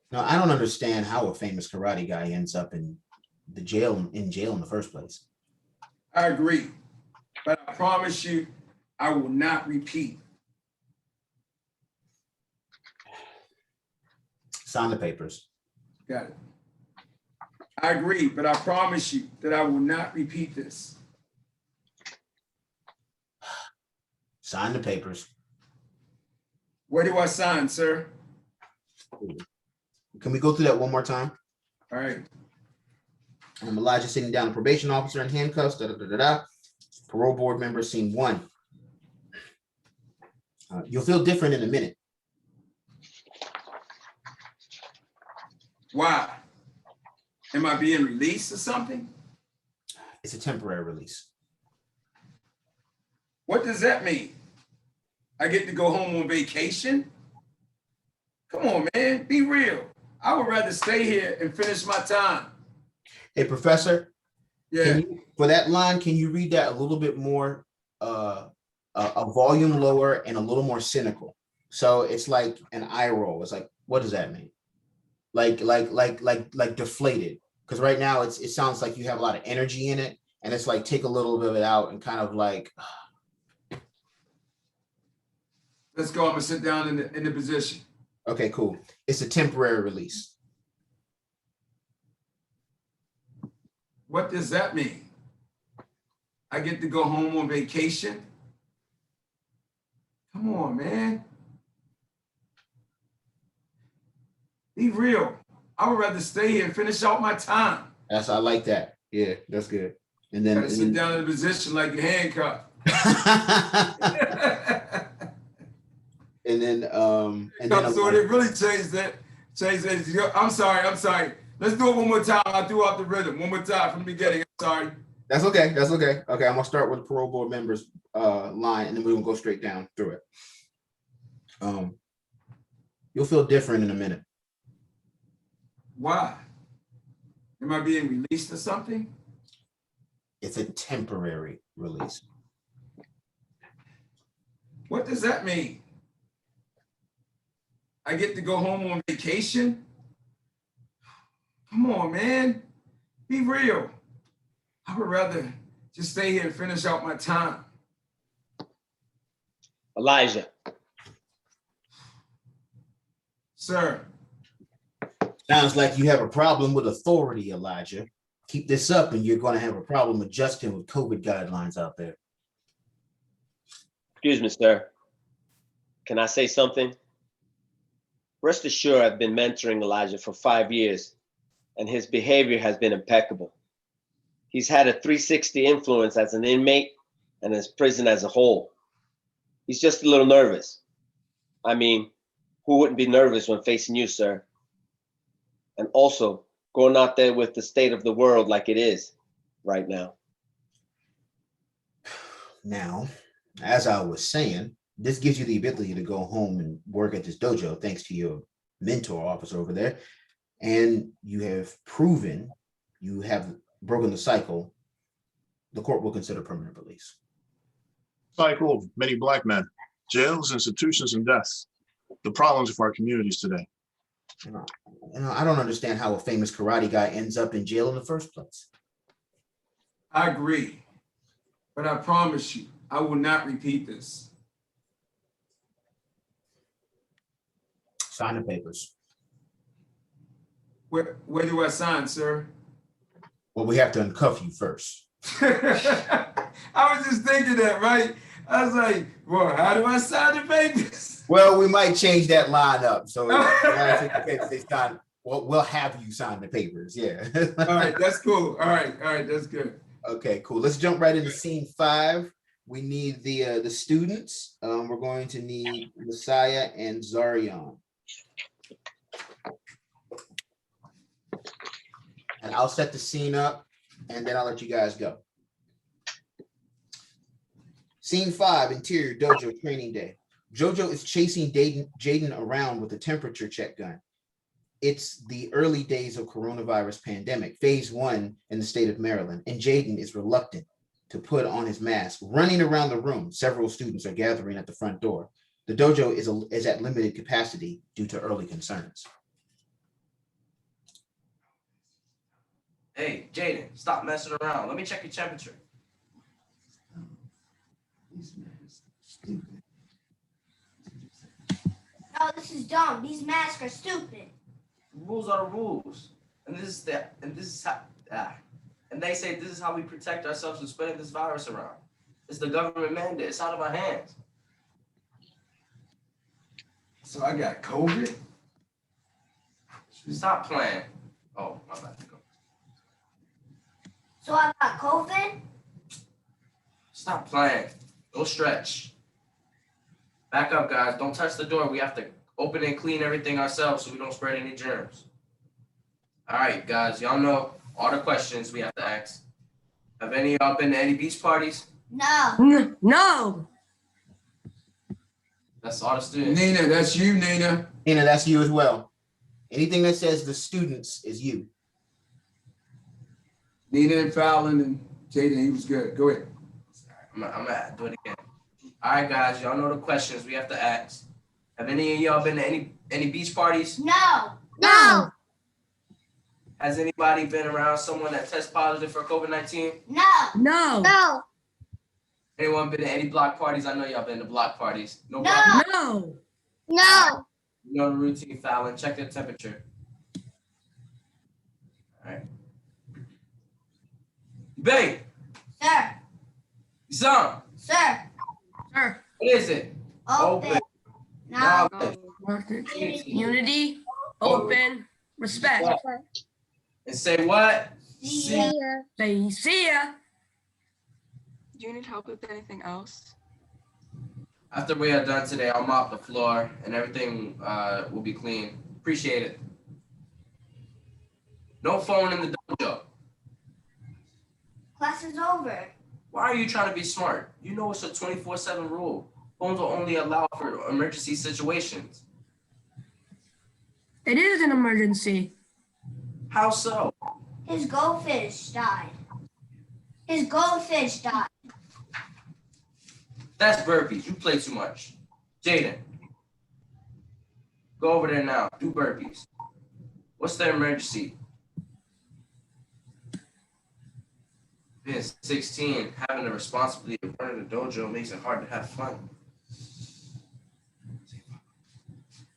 Now, I don't understand how a famous karate guy ends up in jail in the first place. I agree, but I promise you, I will not repeat. Sign the papers. Got it. I agree, but I promise you that I will not repeat this. Sign the papers. Where do I sign, sir? Can we go through that one more time? All right. Elijah sitting down, probation officer in handcuffs, parole board member, scene 1. You'll feel different in a minute. Why? Am I being released or something? It's a temporary release. What does that mean? I get to go home on vacation? Come on, man, be real. I would rather stay here and finish my time. Hey, Professor. Yeah. For that line, can you read that a little bit more, a volume lower and a little more cynical? So it's like an eye roll. It's like, what does that mean? Like deflated. Because right now it sounds like you have a lot of energy in it, and it's like take a little bit of it out and kind of like. Let's go. I'm gonna sit down in the position. Okay, cool. It's a temporary release. What does that mean? I get to go home on vacation? Come on, man. Be real. I would rather stay here and finish out my time. I like that. Yeah, that's good. And then sit down in a position like you're handcuffed. And then so they really changed that. I'm sorry. Let's do it one more time. I threw out the rhythm. One more time from the beginning. I'm sorry. That's okay. Okay, I'm gonna start with the parole board members line, and then we're gonna go straight down through it. You'll feel different in a minute. Why? Am I being released or something? It's a temporary release. What does that mean? I get to go home on vacation? Come on, man. Be real. I would rather just stay here and finish out my time. Elijah. Sir. Sounds like you have a problem with authority, Elijah. Keep this up and you're going to have a problem adjusting with COVID guidelines out there. Excuse me, sir. Can I say something? Rest assured, I've been mentoring Elijah for 5 years, and his behavior has been impeccable. He's had a 360 influence as an inmate and as prison as a whole. He's just a little nervous. I mean, who wouldn't be nervous when facing you, sir? And also, going out there with the state of the world like it is right now. Now, as I was saying, this gives you the ability to go home and work at this dojo thanks to your mentor officer over there. And you have proven you have broken the cycle. The court will consider permanent release. Cycle of many Black men, jails, institutions, and deaths. The problems of our communities today. I don't understand how a famous karate guy ends up in jail in the first place. I agree. But I promise you, I will not repeat this. Sign the papers. Where do I sign, sir? Well, we have to uncuff you first. I was just thinking that, right? I was like, well, how do I sign the papers? Well, we might change that line up. So we'll have you sign the papers. Yeah. All right, that's cool. All right, that's good. Okay, cool. Let's jump right into scene 5. We need the students. We're going to need Messiah and Zarion. And I'll set the scene up and then I'll let you guys go. Scene 5, interior dojo training day. Jojo is chasing Jaden around with a temperature check gun. It's the early days of coronavirus pandemic, phase 1 in the state of Maryland, and Jaden is reluctant to put on his mask. Running around the room, several students are gathering at the front door. The dojo is at limited capacity due to early concerns. Hey, Jaden, stop messing around. Let me check your temperature. No, this is dumb. These masks are stupid. Rules are the rules, and they say this is how we protect ourselves from spreading this virus around. It's the government mandate. It's out of our hands. So I got COVID? Stop playing. Oh, my bad. Go. So I got COVID? Stop playing. Go stretch. Back up, guys. Don't touch the door. We have to open and clean everything ourselves so we don't spread any germs. All right, guys, y'all know all the questions we have to ask. Have any of y'all been to any beach parties? No. No. That's all the students. Nina, that's you, Nina. Nina, that's you as well. Anything that says the students is you. Nina and Fallon and Jaden, he was good. Go ahead. I'm gonna do it again. All right, guys, y'all know the questions we have to ask. Have any of y'all been to any beach parties? No. No. Has anybody been around someone that tests positive for COVID-19? No. No. No. Anyone been to any block parties? I know y'all been to block parties. No. No. Block- No. No. You know the routine, Fallon. Check the temperature. All right. Babe, Sir. son, Sir. Sir. what is it? Open. Now. Unity. Open. Respect. And say what? See ya. Say see ya. Do you need help with anything else? After we are done today, I'll mop the floor and everything will be clean. Appreciate it. No phone in the dojo. Class is over. Why are you trying to be smart? You know it's a 24/7 rule. Phones will only allow for emergency situations. It is an emergency. How so? His goldfish died. His goldfish died. That's burpees. You play too much. Jaden, go over there now. Do burpees. What's the emergency? Being 16, having the responsibility of running the dojo makes it hard to have fun.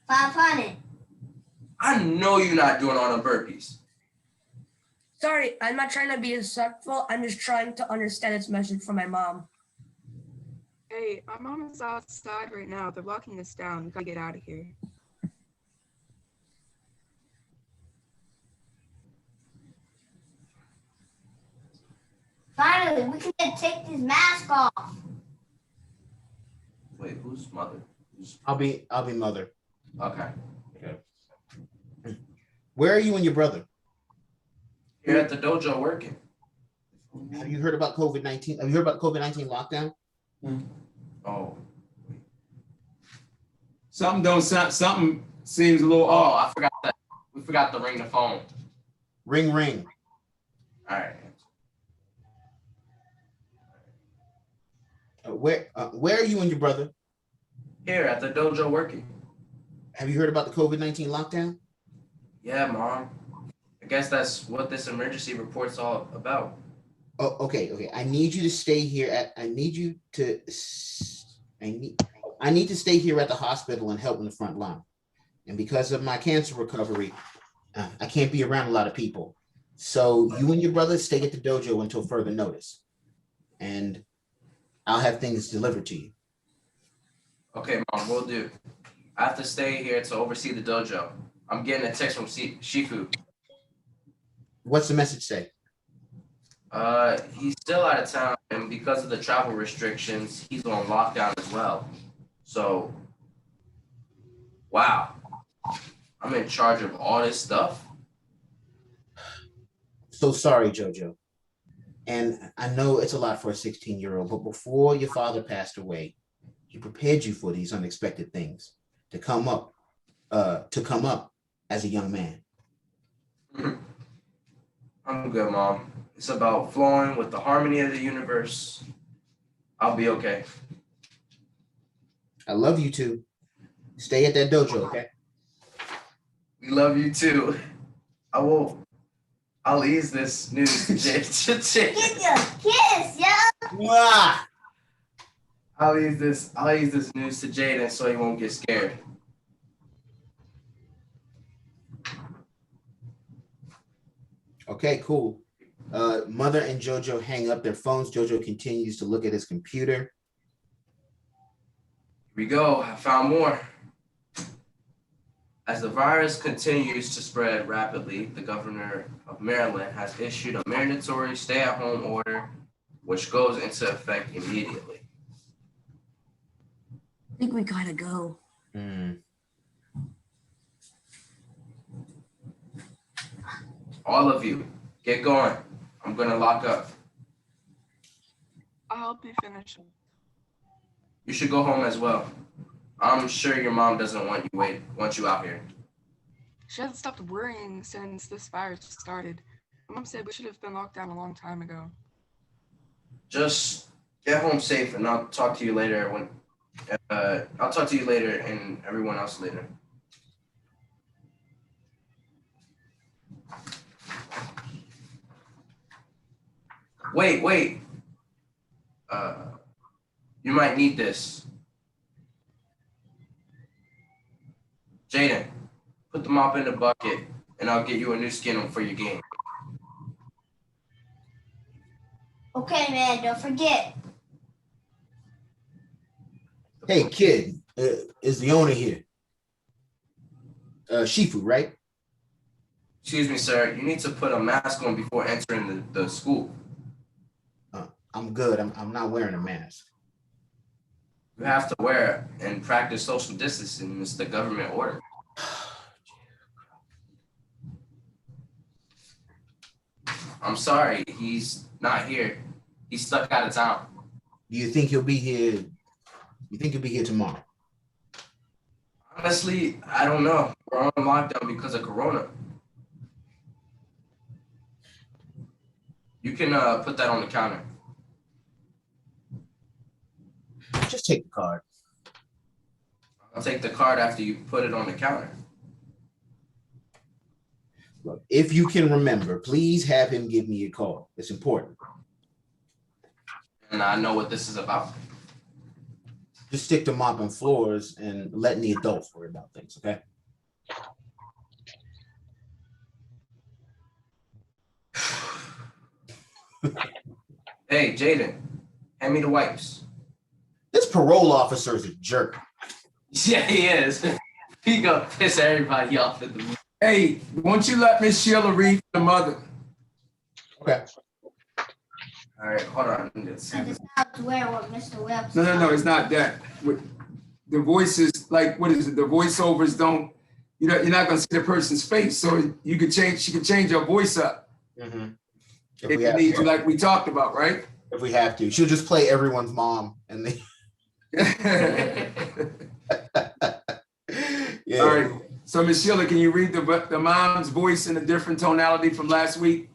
500. I know you're not doing all the burpees. Sorry, I'm not trying to be respectful. I'm just trying to understand its message from my mom. Hey, my mom is outside right now. They're locking us down. We gotta get out of here. Finally, we can take this mask off. Wait, who's mother? I'll be mother. Okay. Where are you and your brother? Here at the dojo working. Have you heard about COVID-19? Have you heard about COVID-19 lockdown? Oh. Something seems a little Oh, off. I forgot that. We forgot to ring the phone. Ring, ring. All right. Where are you and your brother? Here at the dojo working. Have you heard about the COVID-19 lockdown? Yeah, Mom. I guess that's what this emergency report's all about. Oh, okay. I need you to stay here I need to stay here at the hospital and help in the front line. And because of my cancer recovery, I can't be around a lot of people. So you and your brother stay at the dojo until further notice. And I'll have things delivered to you. Okay, Mom, will do. I have to stay here to oversee the dojo. I'm getting a text from Shifu. What's the message say? He's still out of town, and because of the travel restrictions, he's on lockdown as well. So, wow. I'm in charge of all this stuff. So sorry, Jojo. And I know it's a lot for a 16-year-old, but before your father passed away, he prepared you for these unexpected things to come up as a young man. I'm good, Mom. It's about flowing with the harmony of the universe. I'll be okay. I love you too. Stay at that dojo, okay? We love you too. I'll ease this news to Jay. Kiss, yo. Mwah! I'll ease this news to Jaden so he won't get scared. Okay, cool. Mother and Jojo hang up their phones. Jojo continues to look at his computer. Here we go. I found more. As the virus continues to spread rapidly, the governor of Maryland has issued a mandatory stay-at-home order, which goes into effect immediately. I think we gotta go. All of you, get going. I'm gonna lock up. I'll help you finish. You should go home as well. I'm sure your mom doesn't want you out here. She hasn't stopped worrying since this virus started. My mom said we should have been locked down a long time ago. Just get home safe, and I'll talk to you later. I'll talk to you later, and everyone else later. Wait. You might need this. Jaden, put the mop in the bucket, and I'll get you a new skin for your game. Okay, man, don't forget. Hey, kid, is the owner here? Shifu, right? Excuse me, sir. You need to put a mask on before entering the school. I'm good. I'm not wearing a mask. You have to wear it and practice social distancing. It's the government order. I'm sorry, he's not here. He's stuck out of town. Do you think he'll be here? You think he'll be here tomorrow? Honestly, I don't know. We're on lockdown because of Corona. You can put that on the counter. Just take the card. I'll take the card after you put it on the counter. Look, if you can remember, please have him give me a call. It's important. And I know what this is about. Just stick to mopping floors and letting the adults worry about things, okay? Hey, Jaden, hand me the wipes. This parole officer is a jerk. Yeah, he is. He gonna piss everybody off at the movie. Hey, won't you let Miss Sheila read for the mother? Okay. All right, hold on. Let's see. To wear what Mr. Webb No, it's not that. The voices, like, what is it? The voiceovers don't, you're not gonna see the person's face, so she could change her voice up. Mm-hmm. If you need to, like we talked about, right? If we have to. She'll just play everyone's mom and they yeah. All right. So, Miss Sheila, can you read the mom's voice in a different tonality from last week?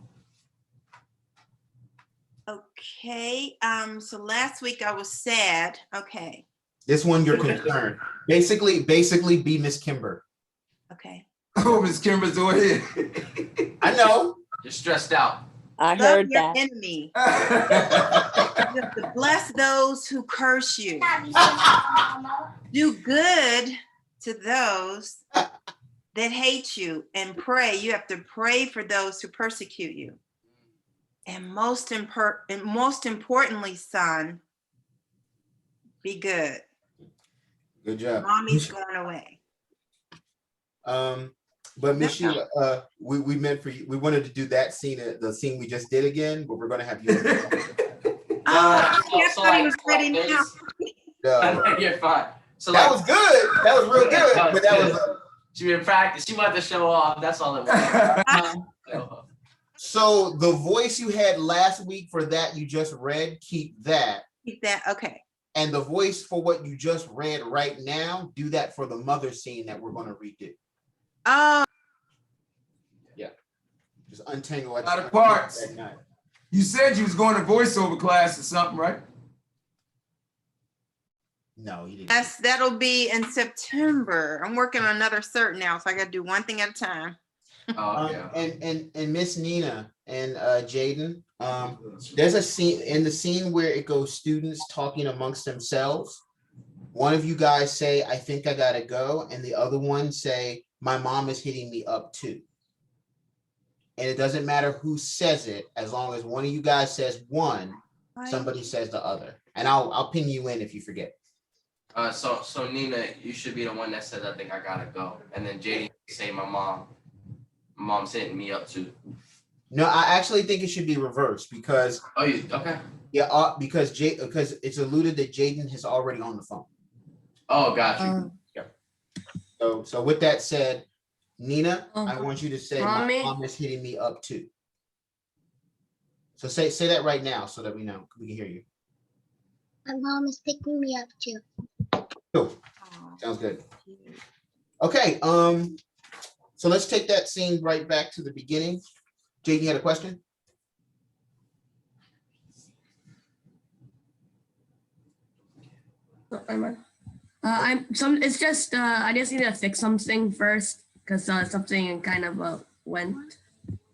Okay, so last week I was sad. Okay, This one you're concerned. Basically be Miss Kimber. okay. Oh, Miss Kimber's over here. I know. You're stressed out. I Love heard your that. enemy. You have to bless those who curse you. Do good to those that hate you and pray. You have to pray for those who persecute you. And most importantly, son, be good. Good job. Mommy's going away. But Miss Sheila, we meant for you. We wanted to do that scene, the scene we just did again, but we're gonna have you. I thought he was ready now. No. You're fine. So That was good. That was real good. But that was she been practice. She wanted to show off. That's all it was. so the voice you had last week for that you just read, keep that. Keep that. Okay. And the voice for what you just read right now, do that for the mother scene that we're gonna redo. Oh. Yeah. Just untangle it. A lot of parts. You said you was going to voiceover class or something, right? No, you didn't. Yes, that'll be in September. I'm working on another cert now, so I got to do one thing at a time. Yeah. And Miss Nina and Jaden, there's a scene in the scene where it goes students talking amongst themselves. One of you guys say, "I think I gotta go," and the other one say, "My mom is hitting me up too." And it doesn't matter who says it, as long as one of you guys says one, somebody says the other. And I'll ping you in if you forget. So Nina, you should be the one that says, "I think I gotta go," and then Jaden say, mom's hitting me up too." No, I actually think it should be reversed because. Oh, okay. Yeah, because it's alluded that Jaden is already on the phone. Oh, got you. So with that said, Nina, Oh. I want you to say, Mommy? my mom is hitting me up too. So say that right now so that we know, we can hear you. My mom is picking me up too. Cool. Sounds good. Okay, so let's take that scene right back to the beginning. Jaden, you had a question? It's just I just need to fix something first because something kind of went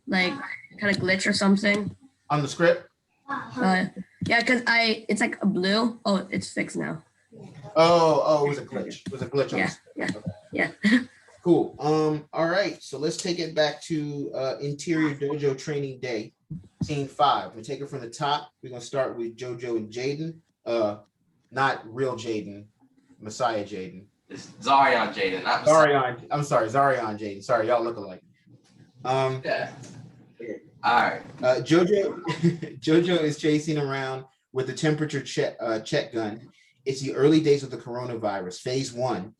like kind of glitch or something. On the script? Yeah, because it's like a blue. Oh, it's fixed now. Oh, it was a glitch. It was a glitch on Yeah, the yeah. Cool. All right. So let's take it back to Interior Dojo Training Day, Scene 5. We take it from the top. We're gonna start with JoJo and Jaden. Not real Jaden, Messiah Jaden. It's Zarion Jaden. Zarion. I'm sorry, Zarion Jaden. Sorry, y'all look alike. Yeah. All right. JoJo is chasing around with the temperature check gun. It's the early days of the coronavirus, phase 1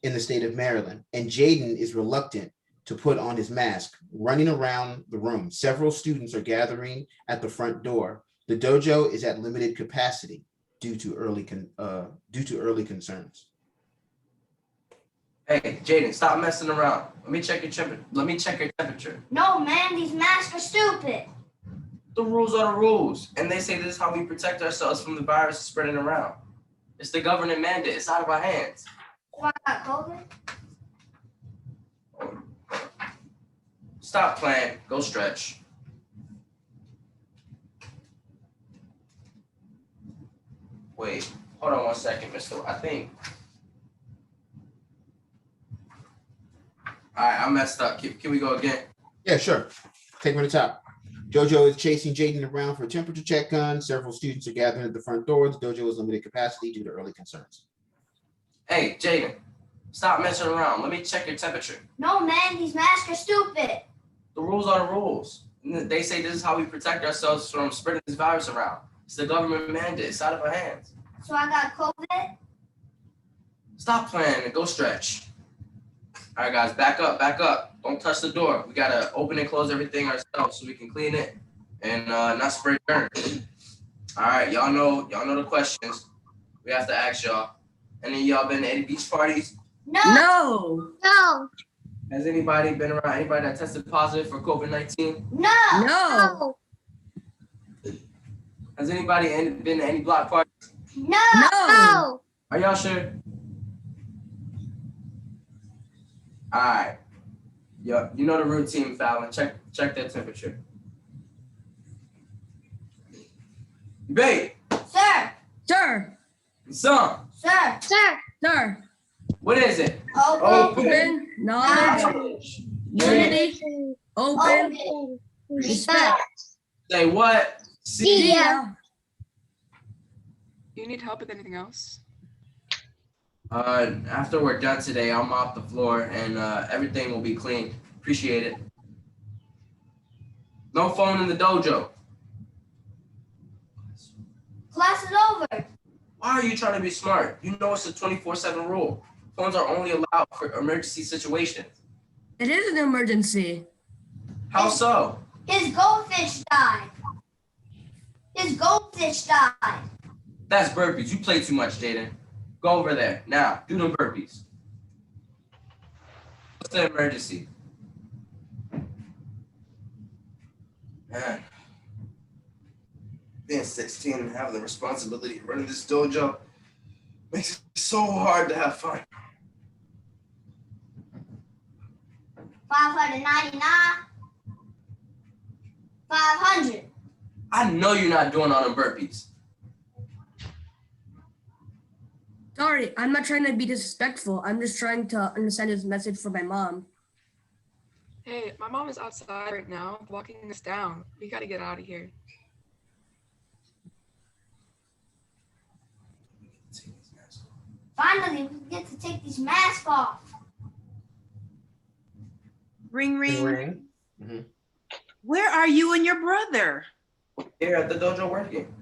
in the state of Maryland. And Jaden is reluctant to put on his mask, running around the room. Several students are gathering at the front door. The dojo is at limited capacity due to early concerns. Hey, Jaden, stop messing around. Let me check your temperature. No, man, these masks are stupid. The rules are the rules, and they say this is how we protect ourselves from the virus spreading around. It's the government mandate. It's out of our hands. So I got COVID? Stop playing. Go stretch. Wait, hold on one second, Mr. I think. All right, I messed up. Can we go again? Yeah, sure. Take me to the top. JoJo is chasing Jaden around for a temperature check gun. Several students are gathering at the front door. The dojo is limited capacity due to early concerns. Hey, Jaden, stop messing around. Let me check your temperature. No, man, these masks are stupid. The rules are the rules. They say this is how we protect ourselves from spreading this virus around. It's the government mandate. It's out of our hands. So I got COVID? Stop playing and go stretch. All right, guys, back up. Don't touch the door. We gotta open and close everything ourselves so we can clean it and not spread germs. All right, y'all know the questions. We have to ask y'all. Any of y'all been to any beach parties? No. No. Has anybody been around anybody that tested positive for COVID-19? No. Has anybody been to any block parties? No. Are y'all sure? All right. Yeah, you know the routine, Fallon. Check their temperature. You bait. Sir. Sir. Some. Sir. Sir. What is it? Open. Knowledge. Unity. Open. Respect. Say what? See ya. You need help with anything else? After we're done today, I'll mop the floor and everything will be clean. Appreciate it. No phone in the dojo. Class is over. Why are you trying to be smart? You know it's a 24/7 rule. Phones are only allowed for emergency situations. It is an emergency. How so? His goldfish died. That's burpees. You play too much, Jaden. Go over there. Now, do the burpees. What's the emergency? Man. Being 16 and having the responsibility of running this dojo makes it so hard to have fun. 599. 500. I know you're not doing all them burpees. Sorry, I'm not trying to be disrespectful. I'm just trying to understand his message for my mom. Hey, my mom is outside right now, walking us down. We gotta get out of here. Finally, we get to take these masks off. Ring, ring. Ring. Mm-hmm. Where are you and your brother? Here at the dojo working.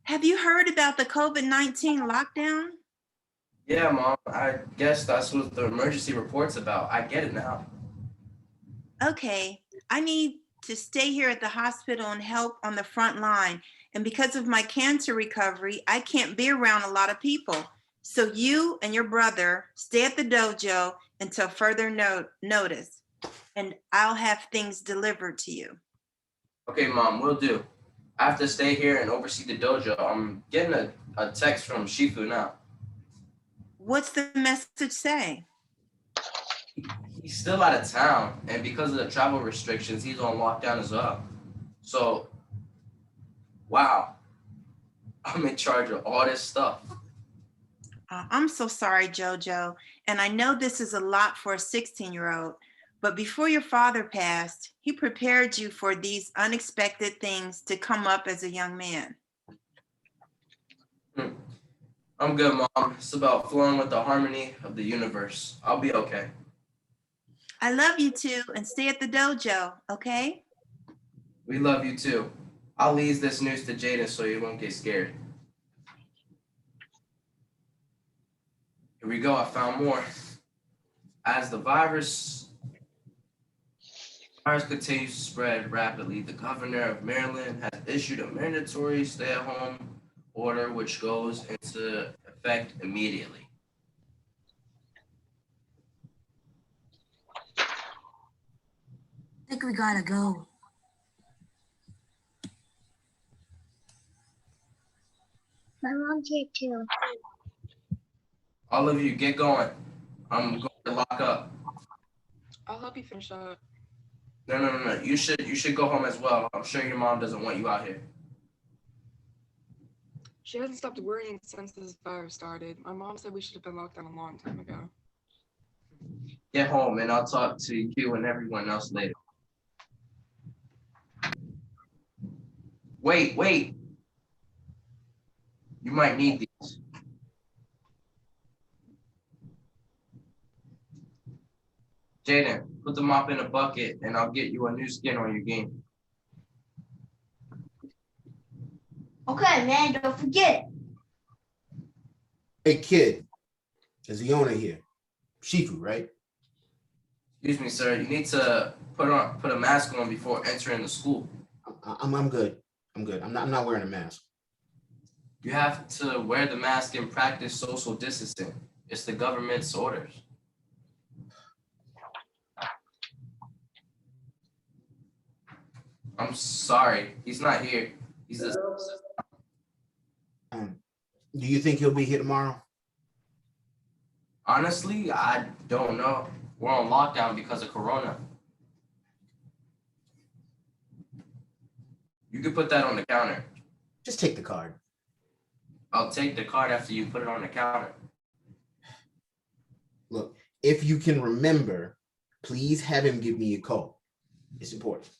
Have you heard about the COVID-19 lockdown? Yeah, Mom. I guess that's what the emergency report's about. I get it now. Okay, I need to stay here at the hospital and help on the front line. And because of my cancer recovery, I can't be around a lot of people. So you and your brother stay at the dojo until further notice, and I'll have things delivered to you. Okay, Mom, will do. I have to stay here and oversee the dojo. I'm getting a text from Shifu now. What's the message say? He's still out of town, and because of the travel restrictions, he's on lockdown as well. So, wow, I'm in charge of all this stuff. I'm so sorry, Jojo. And I know this is a lot for a 16-year-old, but before your father passed, he prepared you for these unexpected things to come up as a young man. I'm good, Mom. It's about flowing with the harmony of the universe. I'll be okay. I love you too, and stay at the dojo, okay? We love you too. I'll ease this news to Jaden so you won't get scared. Here we go, I found more. As the virus continues to spread rapidly, the governor of Maryland has issued a mandatory stay-at-home order which goes into effect immediately. I think we gotta go. My mom's here too. All of you, get going. I'm going to lock up. I'll help you finish up. No. You should go home as well. I'm sure your mom doesn't want you out here. She hasn't stopped worrying since this virus started. My mom said we should have been locked down a long time ago. Get home and I'll talk to you and everyone else later. Wait. You might need these. Jaden, put the mop in a bucket and I'll get you a new skin on your game. Okay, man, don't forget. Hey, kid, is the owner here? Shifu, right? Excuse me, sir. You need to put a mask on before entering the school. I'm good. I'm not wearing a mask. You have to wear the mask and practice social distancing. It's the government's orders. I'm sorry. He's not here. He's just... Do you think he'll be here tomorrow? Honestly, I don't know. We're on lockdown because of Corona. You can put that on the counter. Just take the card. I'll take the card after you put it on the counter. Look, if you can remember, please have him give me a call. It's important.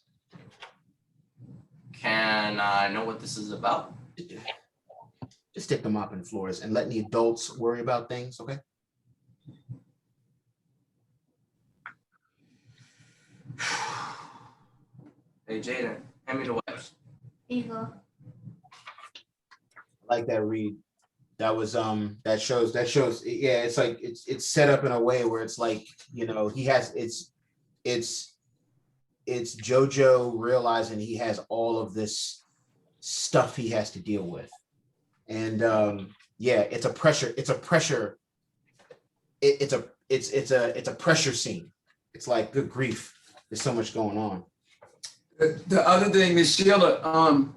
Can I know what this is about? Just stick the mop in the floors and let the adults worry about things, okay? Hey, Jaden, hand me the wipes. Here you go. I like that read. That was that shows yeah, it's like it's set up in a way where it's like, you know, he has it's Jojo realizing he has all of this stuff he has to deal with. And yeah, it's a pressure scene. It's like, good grief, there's so much going on. The other thing, Miss Sheila,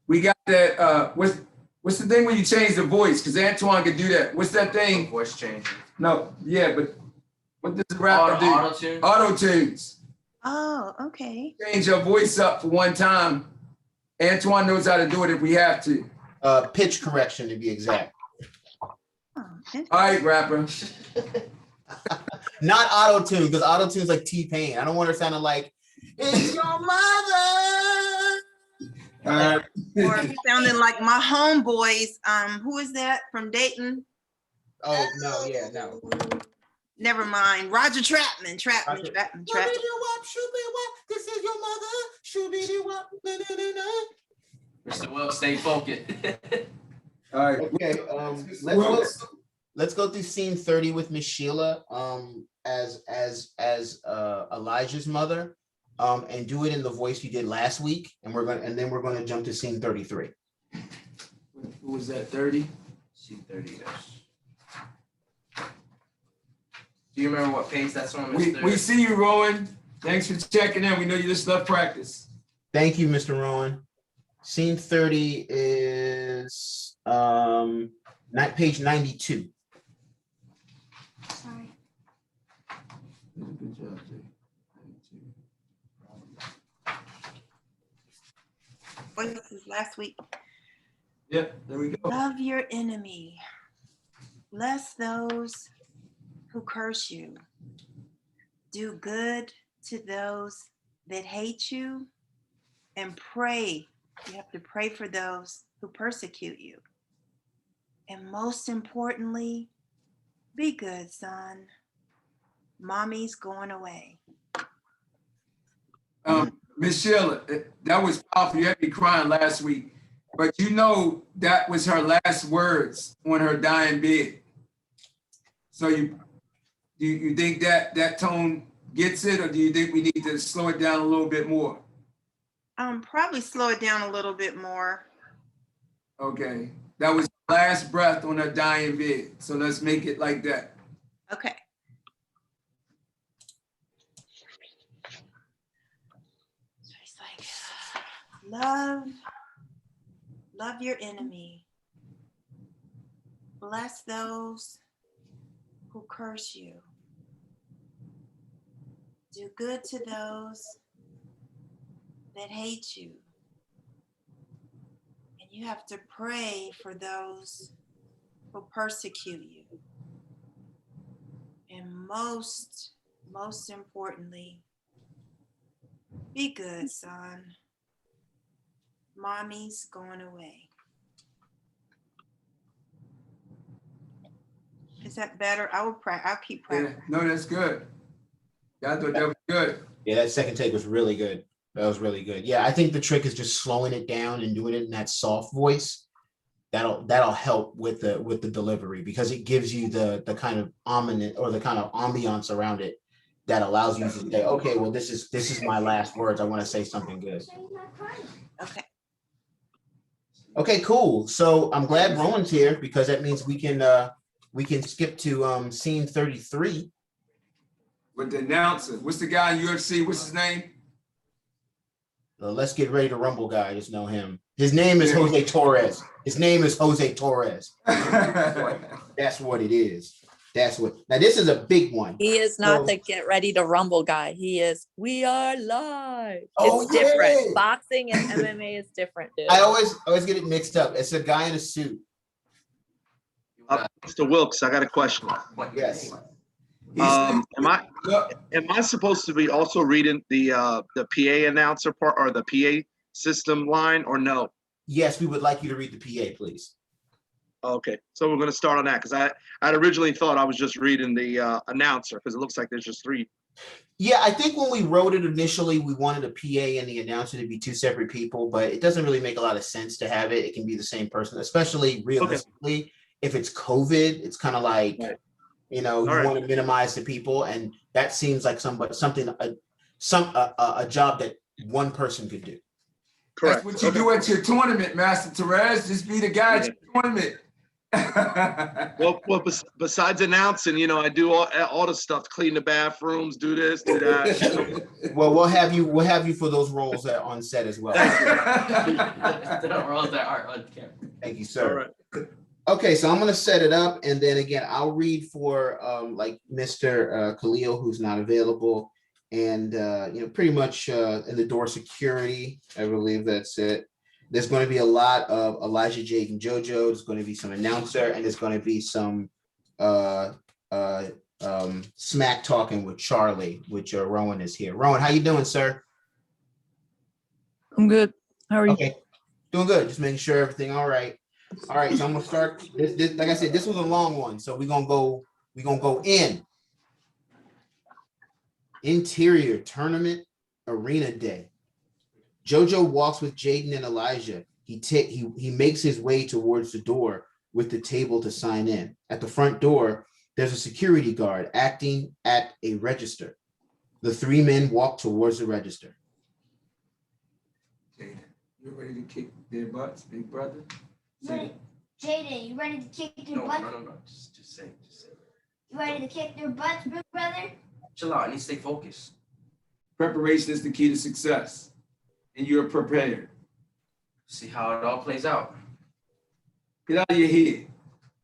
we got that. What's the thing when you change the voice? Because Antoine could do that. What's that thing? Voice change. No, yeah, but what does the rapper do? Auto-tune? Auto-tunes. Oh, okay. Change your voice up for one time. Antoine knows how to do it if we have to. Pitch correction to be exact. Oh, all right, rapper. Not auto-tune, because auto-tune's like T-Pain. I don't want her sounding like, it's your mother. Or he sounded like my homeboys. Who is that from Dayton? Oh, no, yeah, no. Never mind. Roger Trapman. Trapman. This is your mother. Mr. Will, stay focused. All right. Okay, let's let's go through scene 30 with Miss Sheila as Elijah's mother, and do it in the voice you did last week, and then we're gonna jump to scene 33. Who was that, 30? Scene 30, yes. Do you remember what page that's on, Mr.? We see you, Rowan. Thanks for checking in. We know you just love practice. Thank you, Mr. Rowan. Scene 30 is page 92. Sorry. Good job, Jay. What was this last week? Yep, there we go. Love your enemy. Bless those who curse you. Do good to those that hate you, and pray. You have to pray for those who persecute you. And most importantly, be good, son. Mommy's going away. Miss Sheila, that was powerful. You had me crying last week, but you know that was her last words on her dying bed. So you think that tone gets it, or do you think we need to slow it down a little bit more? Probably slow it down a little bit more. Okay, that was her last breath on her dying bed. So let's make it like that. Okay. So it's like, love your enemy. Bless those who curse you. Do good to those that hate you. And you have to pray for those who persecute you. And most importantly, be good, son. Mommy's going away. Is that better? I'll keep practicing. Yeah, no, that's good. Yeah, I thought that was good. Yeah, that second take was really good. That was really good. Yeah, I think the trick is just slowing it down and doing it in that soft voice. That'll help with the delivery, because it gives you the kind of ominous or the kind of ambiance around it that allows you to say, okay, well, this is my last words. I want to say something good. Okay. Okay, cool. So I'm glad Rowan's here, because that means we can skip to scene 33. With the announcer. What's the guy in UFC? What's his name? Let's Get Ready to Rumble guy. I just know him. His name is Jose Torres. His name is Jose Torres. That's what it is. That's what. Now this is a big one. He is not So- the Get Ready to Rumble guy. He is, we are live. Oh, It's different. yeah. Boxing and MMA is different, dude. I always get it mixed up. It's a guy in a suit. Mr. Wilkes, I got a question. Yes. Am I supposed to be also reading the PA announcer part or the PA system line, or no? Yes, we would like you to read the PA, please. Okay, so we're going to start on that, because I'd originally thought I was just reading the announcer, because it looks like there's just three. Yeah, I think when we wrote it initially, we wanted a PA and the announcer to be two separate people, but it doesn't really make a lot of sense to have it. It can be the same person, especially realistically. If it's COVID, it's kind of like, you know, you want to minimize the people, and that seems like a job that one person could do. Correct. That's what you do at your tournament, Master Therese. Just be the guy at your tournament. Well, besides announcing, you know, I do all the stuff, clean the bathrooms, do this, do that. Well, we'll have you for those roles that on set as well. The roles that aren't on camera. Thank you, sir. Okay, so I'm gonna set it up, and then again, I'll read for like Mr. Khalil, who's not available, and you know, pretty much in the door security. I believe that's it. There's going to be a lot of Elijah, Jake, and JoJo. There's going to be some announcer, and there's going to be some smack talking with Charlie, which Rowan is here. Rowan, how you doing, sir? I'm good. How are you? Okay, doing good. Just making sure everything all right. All right, so I'm gonna start. This, like I said, this was a long one, so we're gonna go in. Interior tournament arena day. JoJo walks with Jaden and Elijah. He makes his way towards the door with the table to sign in. At the front door, there's a security guard acting at a register. The three men walk towards the register. Jaden, you ready to kick their butts, big brother? Ready- Jaden, you ready to kick their No, butts? no. Just say. You ready to kick their butts, big brother? Chill out. I need to stay focused. Preparation is the key to success, and you're prepared. See how it all plays out. Get out of your head.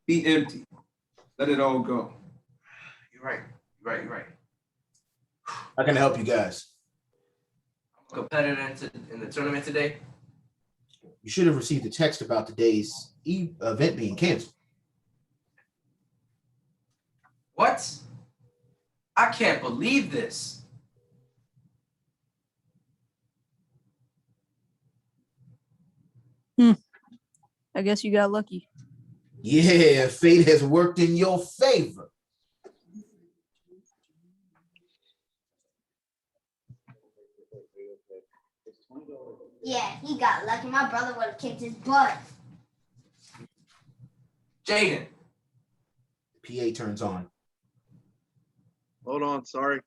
Be empty. Let it all go. You're right. How can I help you guys? I'm a competitor in the tournament today. You should have received a text about today's event being canceled. What? I can't believe this. I guess you got lucky. Yeah, fate has worked in your favor. Yeah, he got lucky. My brother would have kicked his butt. Jaden. PA turns on. Hold on, sorry.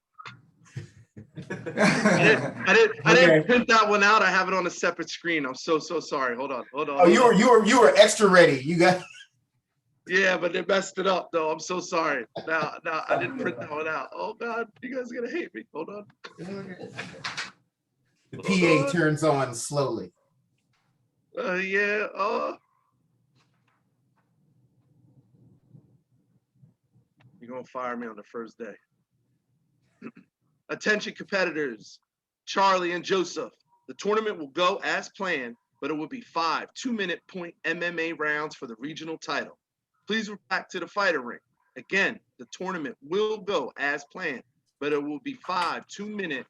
I didn't print that one out. I have it on a separate screen. I'm so sorry. Hold on. Oh, you were extra ready. You got. Yeah, but they messed it up though. I'm so sorry. Now I didn't print that one out. Oh God, you guys are gonna hate me. Hold on. The PA turns on slowly. Yeah. You're gonna fire me on the first day. Attention competitors, Charlie and Joseph. The tournament will go as planned, but it will be 5 2-minute point MMA rounds for the regional title. Please report back to the fighter ring. Again, the tournament will go as planned, but it will be 5 2-minute.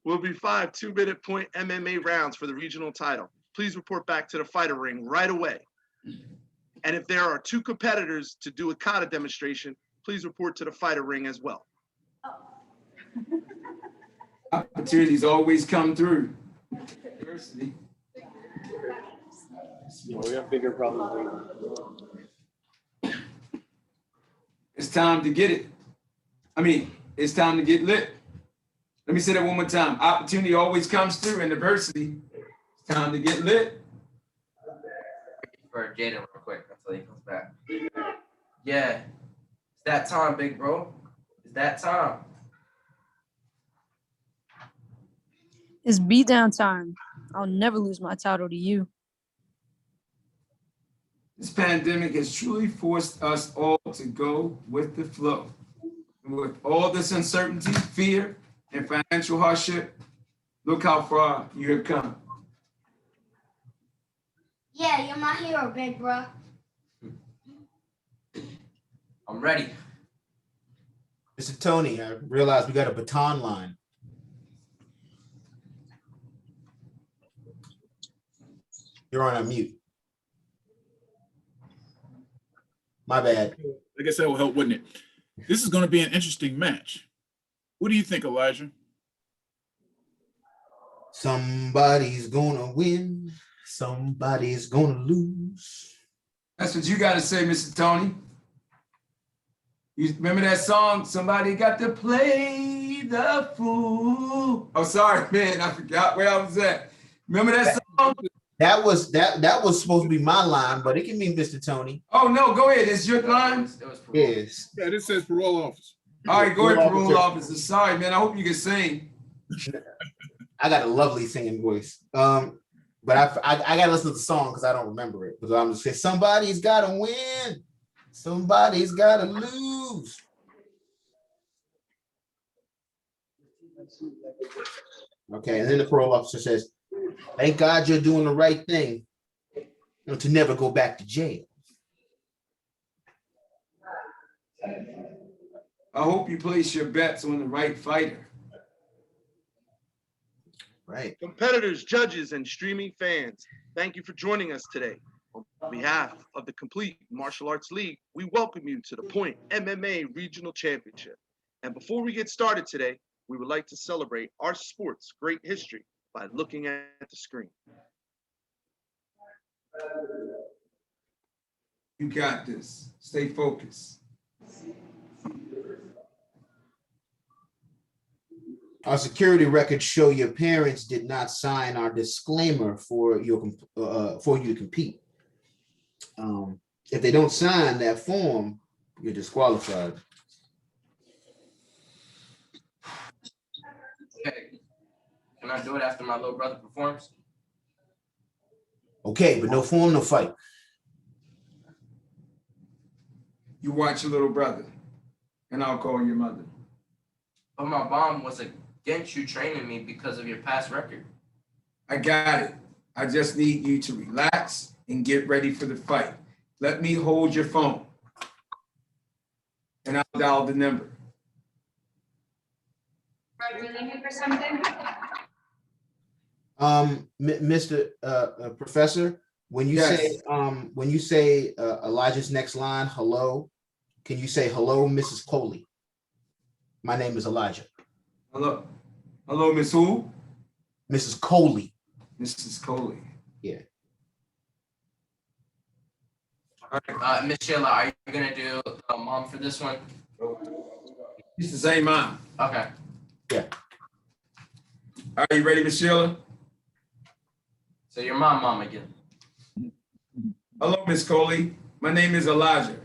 Will be 5 2-minute point MMA rounds for the regional title. Please report back to the fighter ring right away. And if there are 2 competitors to do a kata demonstration, please report to the fighter ring as well. Opportunities always come through. Diversity. We have bigger problems. It's time to get it. It's time to get lit. Let me say that one more time. Opportunity always comes through in diversity. It's time to get lit. For Jaden real quick until he comes back. Yeah, it's that time, big bro. It's that time. It's beatdown time. I'll never lose my title to you. This pandemic has truly forced us all to go with the flow. With all this uncertainty, fear, and financial hardship, look how far you have come. Yeah, you're my hero, big bro. I'm ready. Mr. Tony, I realize we got a baton line. You're on mute. My bad. I guess that will help, wouldn't it? This is going to be an interesting match. What do you think, Elijah? Somebody's gonna win. Somebody's gonna lose. That's what you got to say, Mr. Tony. You remember that song? Somebody got to play the fool. Oh, sorry, man. I forgot where I was at. Remember that song? That was supposed to be my line, but it can be Mr. Tony. Oh no, go ahead. It's your line. Yes. Yeah, this says parole officer. All right, go ahead, parole officer. Sorry, man. I hope you can sing. I got a lovely singing voice. But I gotta listen to the song because I don't remember it. But I'm just saying somebody's gotta win. Somebody's gotta lose. Okay, and then the parole officer says, "Thank God you're doing the right thing, to never go back to jail." I hope you place your bets on the right fighter. Right. Competitors, judges, and streaming fans, thank you for joining us today. On behalf of the Complete Martial Arts League, we welcome you to the Point MMA Regional Championship. And before we get started today, we would like to celebrate our sport's great history by looking at the screen. You got this. Stay focused. Our security records show your parents did not sign our disclaimer for you to compete. If they don't sign that form, you're disqualified. Okay. Can I do it after my little brother performs? Okay, but no form, no fight. You watch your little brother, and I'll call your mother. But my mom was against you training me because of your past record. I got it. I just need you to relax and get ready for the fight. Let me hold your phone, and I'll dial the number. For something? Mr. Professor, when you Yes. say Elijah's next line, hello, can you say hello, Mrs. Coley? My name is Elijah. Hello. Hello, Miss who? Mrs. Coley. Mrs. Coley. Yeah. Miss Sheila, are you gonna do mom for this one? It's the same mom. Okay. Yeah. Are you ready, Miss Sheila? So your mom again. Hello, Miss Coley. My name is Elijah.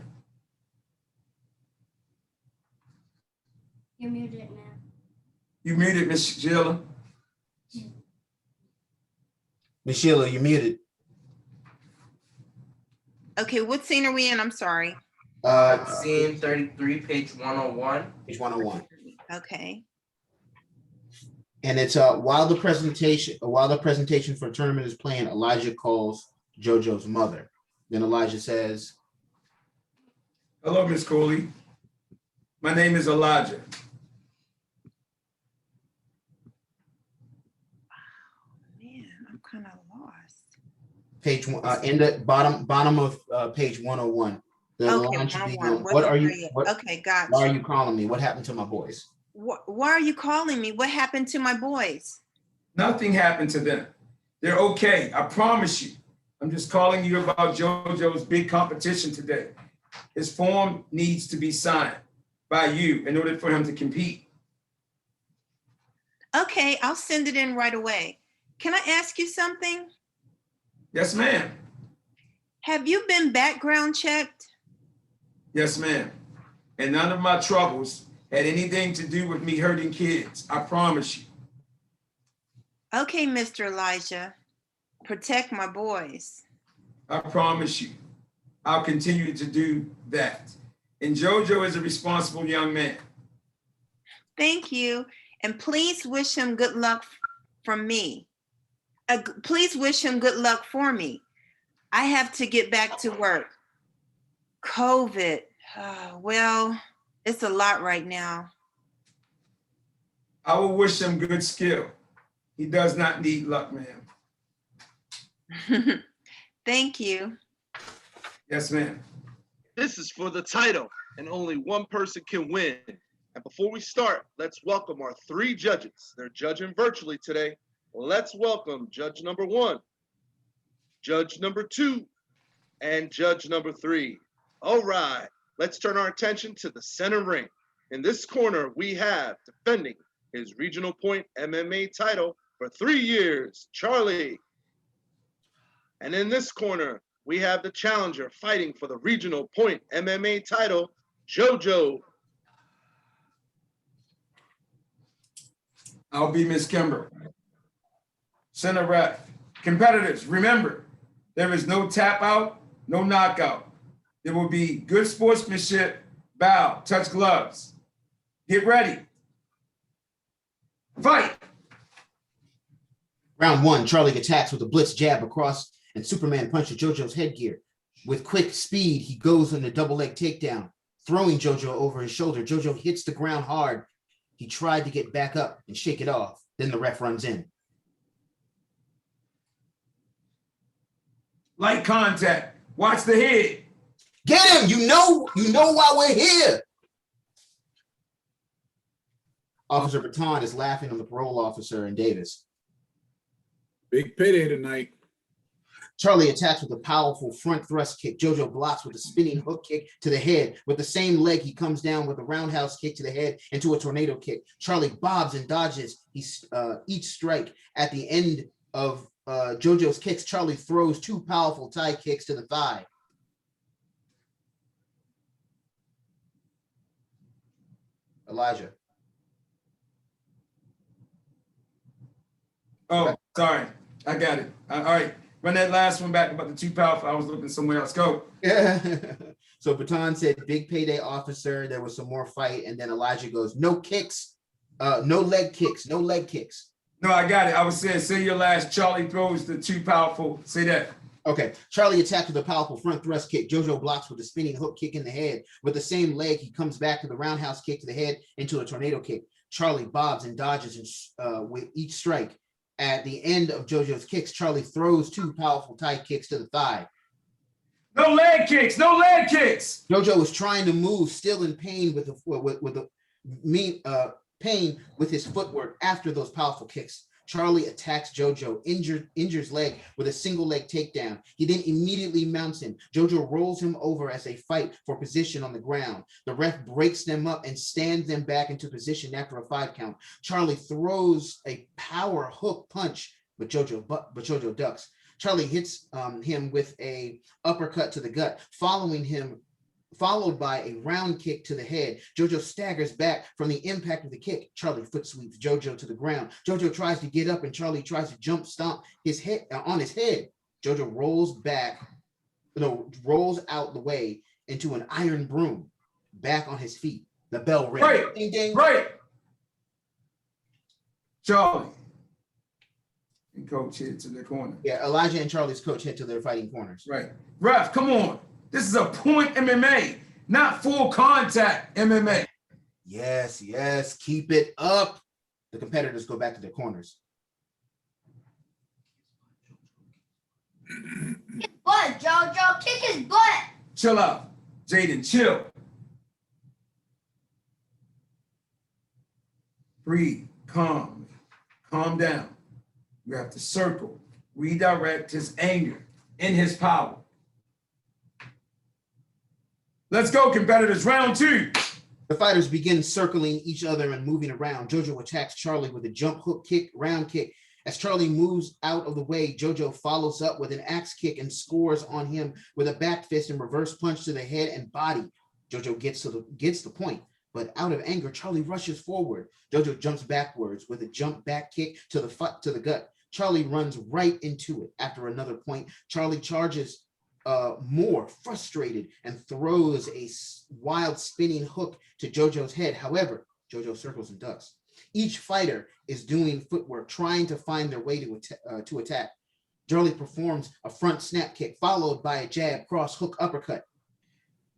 You're muted now. You muted, Miss Sheila. Miss Sheila, you're muted. Okay, what scene are we in? I'm sorry. Scene 33, page 101. Page 101. Okay. And it's while the presentation for a tournament is playing, Elijah calls JoJo's mother. Then Elijah says, Hello, Miss Coley. My name is Elijah. Man, I'm kind of lost. page one, in the bottom of page 101. The Okay, line should be, 101. what are you? Okay, gotcha. Why are you calling me? What happened to my boys? Why are you calling me? What happened to my boys? Nothing happened to them. They're okay. I promise you. I'm just calling you about JoJo's big competition today. His form needs to be signed by you in order for him to compete. Okay, I'll send it in right away. Can I ask you something? Yes, ma'am. Have you been background checked? Yes, ma'am. And none of my troubles had anything to do with me hurting kids. I promise you. Okay, Mr. Elijah, protect my boys. I promise you. I'll continue to do that. And JoJo is a responsible young man. Thank you. And please wish him good luck from me. Please wish him good luck for me. I have to get back to work. COVID. Well, it's a lot right now. I will wish him good skill. He does not need luck, ma'am. Thank you. Yes, ma'am. This is for the title, and only one person can win. And before we start, let's welcome our three judges. They're judging virtually today. Let's welcome judge number 1, judge number 2, and judge number 3. All right, let's turn our attention to the center ring. In this corner, we have defending his Regional Point MMA title for 3 years, Charlie. And in this corner, we have the challenger fighting for the Regional Point MMA title, JoJo. I'll be Miss Kimber. Center ref. Competitors, remember, there is no tap out, no knockout. There will be good sportsmanship, bow, touch gloves. Get ready. Fight. Round 1, Charlie attacks with a blitz jab across and Superman punch to JoJo's headgear. With quick speed, he goes on a double leg takedown, throwing JoJo over his shoulder. JoJo hits the ground hard. He tried to get back up and shake it off. Then the ref runs in. Light contact. Watch the head. Get him! You know why we're here. Officer Baton is laughing on the parole officer and Davis. Big payday tonight. Charlie attacks with a powerful front thrust kick. JoJo blocks with a spinning hook kick to the head. With the same leg, he comes down with a roundhouse kick to the head into a tornado kick. Charlie bobs and dodges each strike. At the end of JoJo's kicks, Charlie throws two powerful tie kicks to the thigh. Elijah. Oh, sorry. I got it. All right. Run that last one back about the two powerful. I was looking somewhere else. Go. Yeah. So Baton said, big payday officer. There was some more fight. And then Elijah goes, no kicks, no leg kicks, no leg kicks. No, I got it. I was saying, say your last. Charlie throws the two powerful. Say that. Okay. Charlie attacks with a powerful front thrust kick. JoJo blocks with a spinning hook kick in the head. With the same leg, he comes back to the roundhouse kick to the head into a tornado kick. Charlie bobs and dodges with each strike. At the end of JoJo's kicks, Charlie throws two powerful tie kicks to the thigh. No leg kicks. No leg kicks. JoJo was trying to move, still in pain with pain with his footwork after those powerful kicks. Charlie attacks JoJo, injures leg with a single leg takedown. He then immediately mounts him. JoJo rolls him over as they fight for position on the ground. The ref breaks them up and stands them back into position after a 5 count. Charlie throws a power hook punch, but JoJo ducks. Charlie hits him with a uppercut to the gut, followed by a round kick to the head. JoJo staggers back from the impact of the kick. Charlie foot sweeps JoJo to the ground. JoJo tries to get up and Charlie tries to jump stomp his head on his head. JoJo rolls out the way into an iron broom, back on his feet. The bell rings. Right. Ding, ding. Right. Charlie. And coach head to the corner. Yeah, Elijah and Charlie's coach head to their fighting corners. Right. Ref, come on. This is a point MMA, not full contact MMA. Yes, yes, keep it up. The competitors go back to their corners. His butt, JoJo. Kick his butt. Chill out. Jaden, chill. Breathe. Calm. Calm down. You have to circle. Redirect his anger in his power. Let's go, competitors. Round 2. The fighters begin circling each other and moving around. JoJo attacks Charlie with a jump hook kick, round kick. As Charlie moves out of the way, JoJo follows up with an axe kick and scores on him with a back fist and reverse punch to the head and body. JoJo gets the point, but out of anger, Charlie rushes forward. JoJo jumps backwards with a jump back kick to the gut. Charlie runs right into it. After another point, Charlie charges more frustrated and throws a wild spinning hook to JoJo's head. However, JoJo circles and ducks. Each fighter is doing footwork, trying to find their way to attack. Charlie performs a front snap kick followed by a jab, cross, hook, uppercut.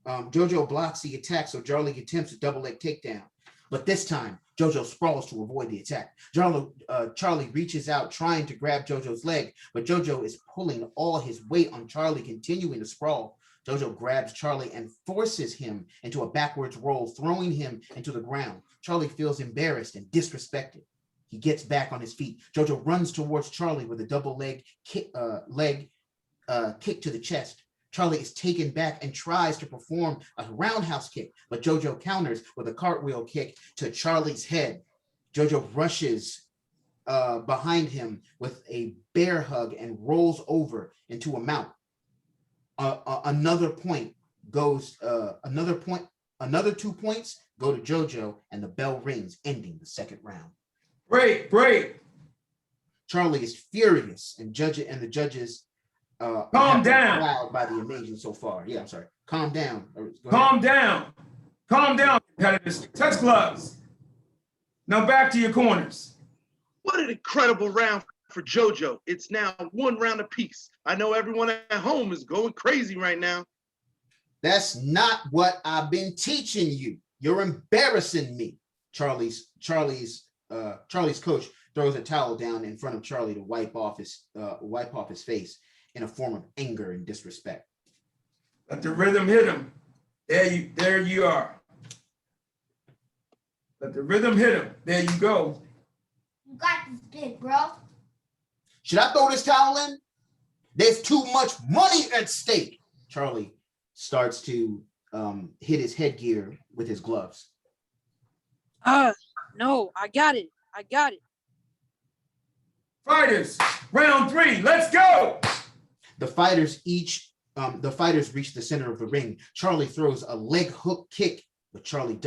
JoJo blocks the attack, so Charlie attempts a double leg takedown. But this time, JoJo sprawls to avoid the attack. Charlie reaches out, trying to grab JoJo's leg, but JoJo is pulling all his weight on Charlie, continuing to sprawl. JoJo grabs Charlie and forces him into a backwards roll, throwing him into the ground. Charlie feels embarrassed and disrespected. He gets back on his feet. JoJo runs towards Charlie with a double leg kick to the chest. Charlie is taken back and tries to perform a roundhouse kick, but JoJo counters with a cartwheel kick to Charlie's head. JoJo rushes behind him with a bear hug and rolls over into a mount. Another 2 points go to JoJo, and the bell rings, ending the second round. Break. Charlie is furious, and the judges calm down. Wowed by the amazing so far. Yeah, I'm sorry. Calm down. Calm down, competitors. Touch gloves. Now back to your corners. What an incredible round for JoJo. It's now 1 round apiece. I know everyone at home is going crazy right now. That's not what I've been teaching you. You're embarrassing me. Charlie's coach throws a towel down in front of Charlie to wipe off his face in a form of anger and disrespect. Let the rhythm hit him. There you are. Let the rhythm hit him. There you go. You got this, big bro. Should I throw this towel in? There's too much money at stake. Charlie starts to hit his headgear with his gloves. No, I got it. I got it. Fighters, round 3, let's go. The fighters reach the center of the ring. Charlie throws a leg hook kick, but Jojo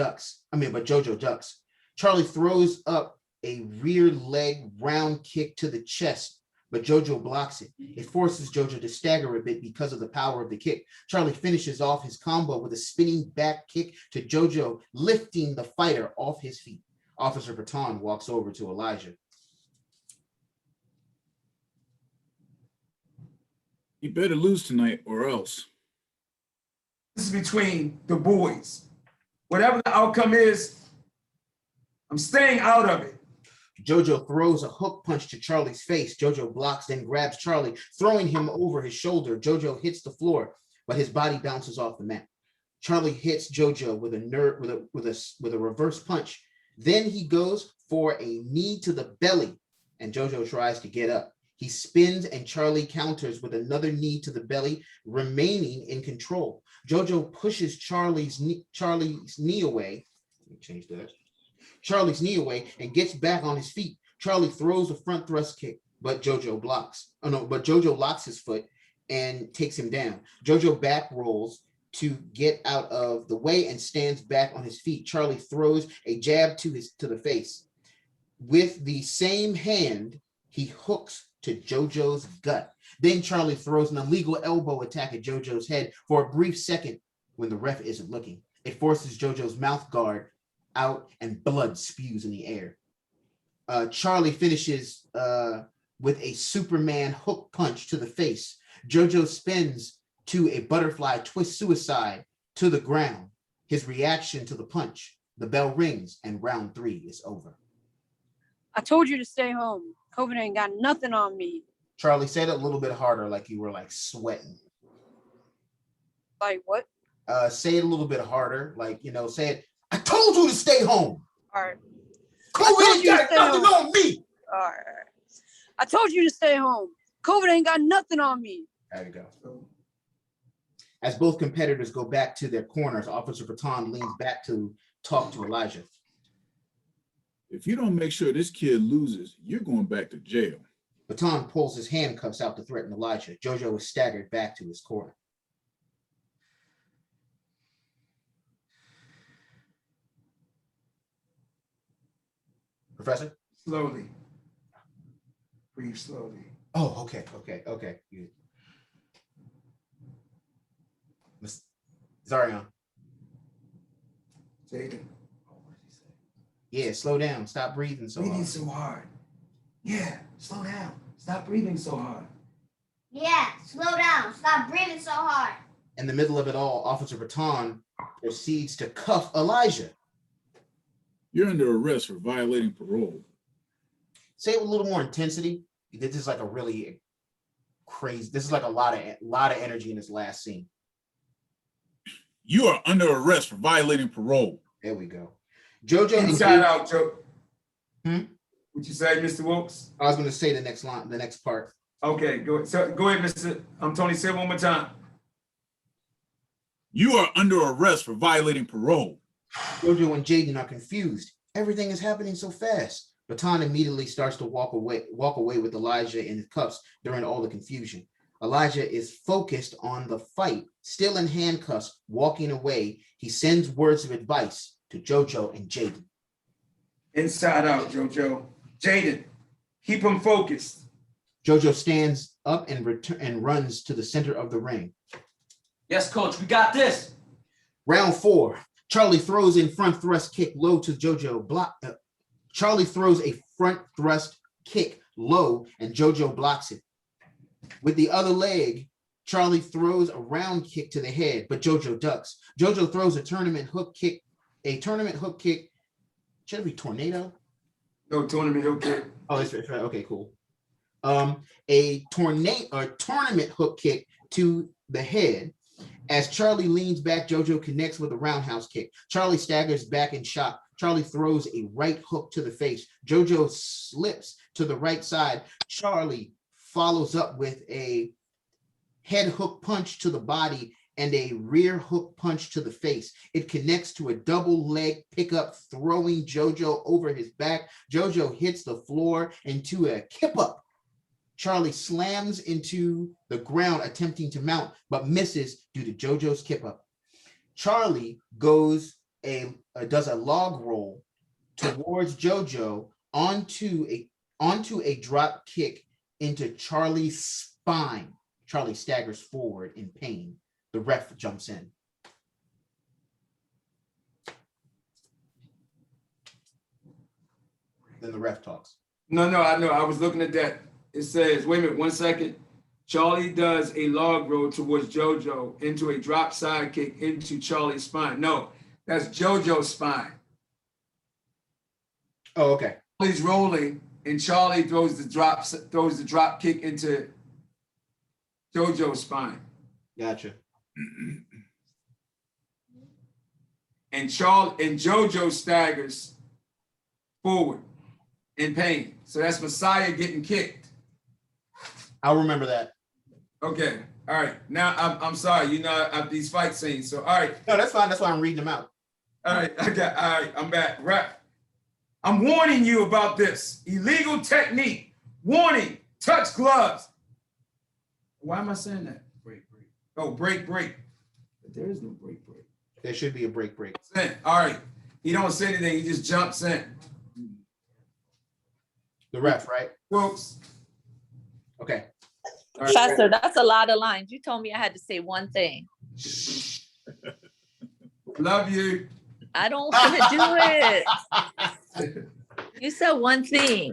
ducks. Charlie throws up a rear leg round kick to the chest, but Jojo blocks it. It forces Jojo to stagger a bit because of the power of the kick. Charlie finishes off his combo with a spinning back kick to Jojo, lifting the fighter off his feet. Officer Baton walks over to Elijah. You better lose tonight or else. This is between the boys. Whatever the outcome is, I'm staying out of it. Jojo throws a hook punch to Charlie's face. Jojo blocks, then grabs Charlie, throwing him over his shoulder. Jojo hits the floor, but his body bounces off the mat. Charlie hits Jojo with a reverse punch. Then he goes for a knee to the belly, and Jojo tries to get up. He spins and Charlie counters with another knee to the belly, remaining in control. Jojo pushes Charlie's knee away. Let me change that. Charlie's knee away and gets back on his feet. Charlie throws a front thrust kick, but Jojo blocks. But Jojo locks his foot and takes him down. Jojo back rolls to get out of the way and stands back on his feet. Charlie throws a jab to the face. With the same hand, he hooks to Jojo's gut. Then Charlie throws an illegal elbow attack at Jojo's head for a brief second when the ref isn't looking. It forces Jojo's mouth guard out and blood spews in the air. Charlie finishes with a Superman hook punch to the face. Jojo spins to a butterfly twist suicide to the ground. His reaction to the punch. The bell rings and round 3 is over. I told you to stay home. COVID ain't got nothing on me. Charlie, say it a little bit harder, like you were like sweating. Like what? Say it a little bit harder, like, say it. I told you to stay home. All right. COVID ain't got nothing on me. All right. I told you to stay home. COVID ain't got nothing on me. There you go. As both competitors go back to their corners, Officer Baton leans back to talk to Elijah. If you don't make sure this kid loses, you're going back to jail. Baton pulls his handcuffs out to threaten Elijah. Jojo is staggered back to his corner. Professor? Slowly. Breathe slowly. Oh, okay. Good. Miss Zarian. Jaden. Yeah, slow down. Stop breathing so Breathing hard. so hard. Yeah, slow down. Stop breathing so hard. Yeah, slow down. Stop breathing so hard. In the middle of it all, Officer Baton proceeds to cuff Elijah. You're under arrest for violating parole. Say it with a little more intensity. This is like a really crazy. This is like a lot of energy in this last scene. You are under arrest for violating parole. There we go. Jojo. Inside out, Joe. What you say, Mr. Wilkes? I was going to say the next line, the next part. Okay, go ahead, Mr. Tony. Say it one more time. You are under arrest for violating parole. Jojo and Jaden are confused. Everything is happening so fast. Baton immediately starts to walk away with Elijah in his cuffs during all the confusion. Elijah is focused on the fight, still in handcuffs, walking away. He sends words of advice to Jojo and Jaden. Inside out, Jojo. Jaden, keep him focused. Jojo stands up and runs to the center of the ring. Yes, coach, we got this. Round 4. Charlie throws in front thrust kick low to Jojo. Charlie throws a front thrust kick low and Jojo blocks it. With the other leg, Charlie throws a round kick to the head, but Jojo ducks. Jojo throws a tournament hook kick. Should it be tornado? No, tournament hook kick. Oh, that's right. Okay, cool. A tournament hook kick to the head. As Charlie leans back, Jojo connects with a roundhouse kick. Charlie staggers back in shock. Charlie throws a right hook to the face. Jojo slips to the right side. Charlie follows up with a head hook punch to the body and a rear hook punch to the face. It connects to a double leg pickup, throwing JoJo over his back. JoJo hits the floor into a kip up. Charlie slams into the ground attempting to mount, but misses due to JoJo's kip up. Charlie does a log roll towards JoJo onto a drop kick into Charlie's spine. Charlie staggers forward in pain. The ref jumps in. Then the ref talks. No, I know. I was looking at that. It says, wait a minute, 1 second. Charlie does a log roll towards JoJo into a drop side kick into Charlie's spine. No, that's JoJo's spine. Oh, okay. Charlie's rolling, and Charlie throws the drop kick into JoJo's spine. Gotcha. And JoJo staggers forward in pain. So that's Messiah getting kicked. I'll remember that. Okay. All right. Now I'm sorry. You know these fight scenes. So all right. No, that's fine. That's why I'm reading them out. All right. All right. I'm back. Rep. I'm warning you about this illegal technique. Warning. Touch gloves. Why am I saying that? Break. Oh, break. But there is no break. There should be a break. All right. He don't say anything. He just jumps in. The ref, right? Folks. Okay. All right. Pastor, that's a lot of lines. You told me I had to say one thing. Love you. I don't want to do it. You said one thing.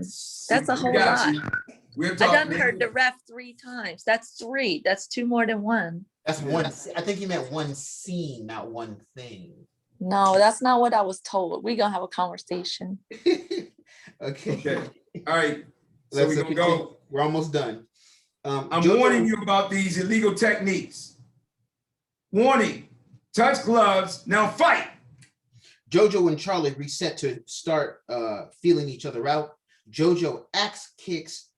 That's a whole lot. I done heard the ref 3 times. That's 3. That's 2 more than 1. That's one. I think you meant one scene, not one thing. No, that's not what I was told. We're gonna have a conversation. Okay. All right. So we're gonna go. We're almost done. I'm warning you about these illegal techniques. Warning. Touch gloves. Now fight. JoJo and Charlie reset to start feeling each other out. JoJo axe kicks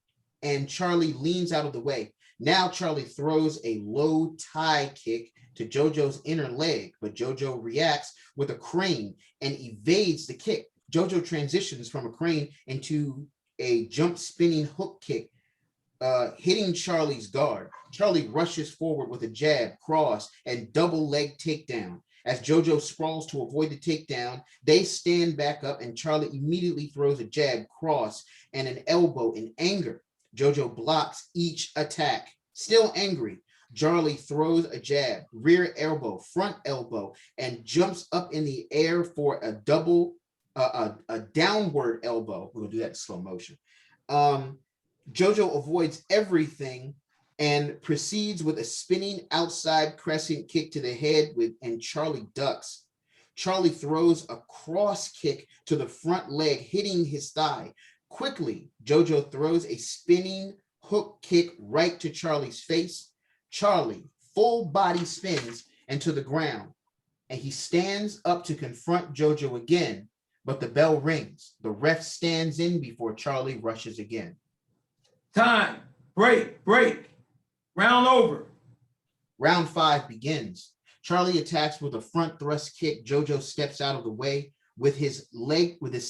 and Charlie leans out of the way. Now Charlie throws a low tie kick to JoJo's inner leg, but JoJo reacts with a crane and evades the kick. JoJo transitions from a crane into a jump spinning hook kick, hitting Charlie's guard. Charlie rushes forward with a jab, cross, and double leg takedown. As JoJo sprawls to avoid the takedown, they stand back up and Charlie immediately throws a jab, cross, and an elbow in anger. JoJo blocks each attack. Still angry, Charlie throws a jab, rear elbow, front elbow, and jumps up in the air for a downward elbow. We're gonna do that in slow motion. JoJo avoids everything and proceeds with a spinning outside crescent kick to the head and Charlie ducks. Charlie throws a cross kick to the front leg, hitting his thigh. Quickly, JoJo throws a spinning hook kick right to Charlie's face. Charlie full body spins into the ground and he stands up to confront JoJo again, but the bell rings. The ref stands in before Charlie rushes again. Time. Break. Round over. Round 5 begins. Charlie attacks with a front thrust kick. JoJo steps out of the way. With his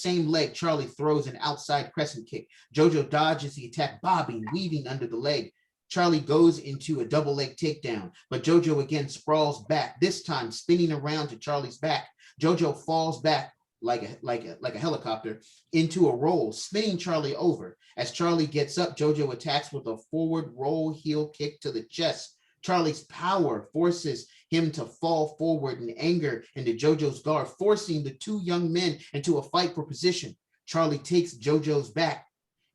same leg, Charlie throws an outside crescent kick. JoJo dodges the attack, bobbing, weaving under the leg. Charlie goes into a double leg takedown, but JoJo again sprawls back, this time spinning around to Charlie's back. JoJo falls back like a helicopter into a roll, spinning Charlie over. As Charlie gets up, JoJo attacks with a forward roll heel kick to the chest. Charlie's power forces him to fall forward in anger into JoJo's guard, forcing the 2 young men into a fight for position. Charlie takes JoJo's back.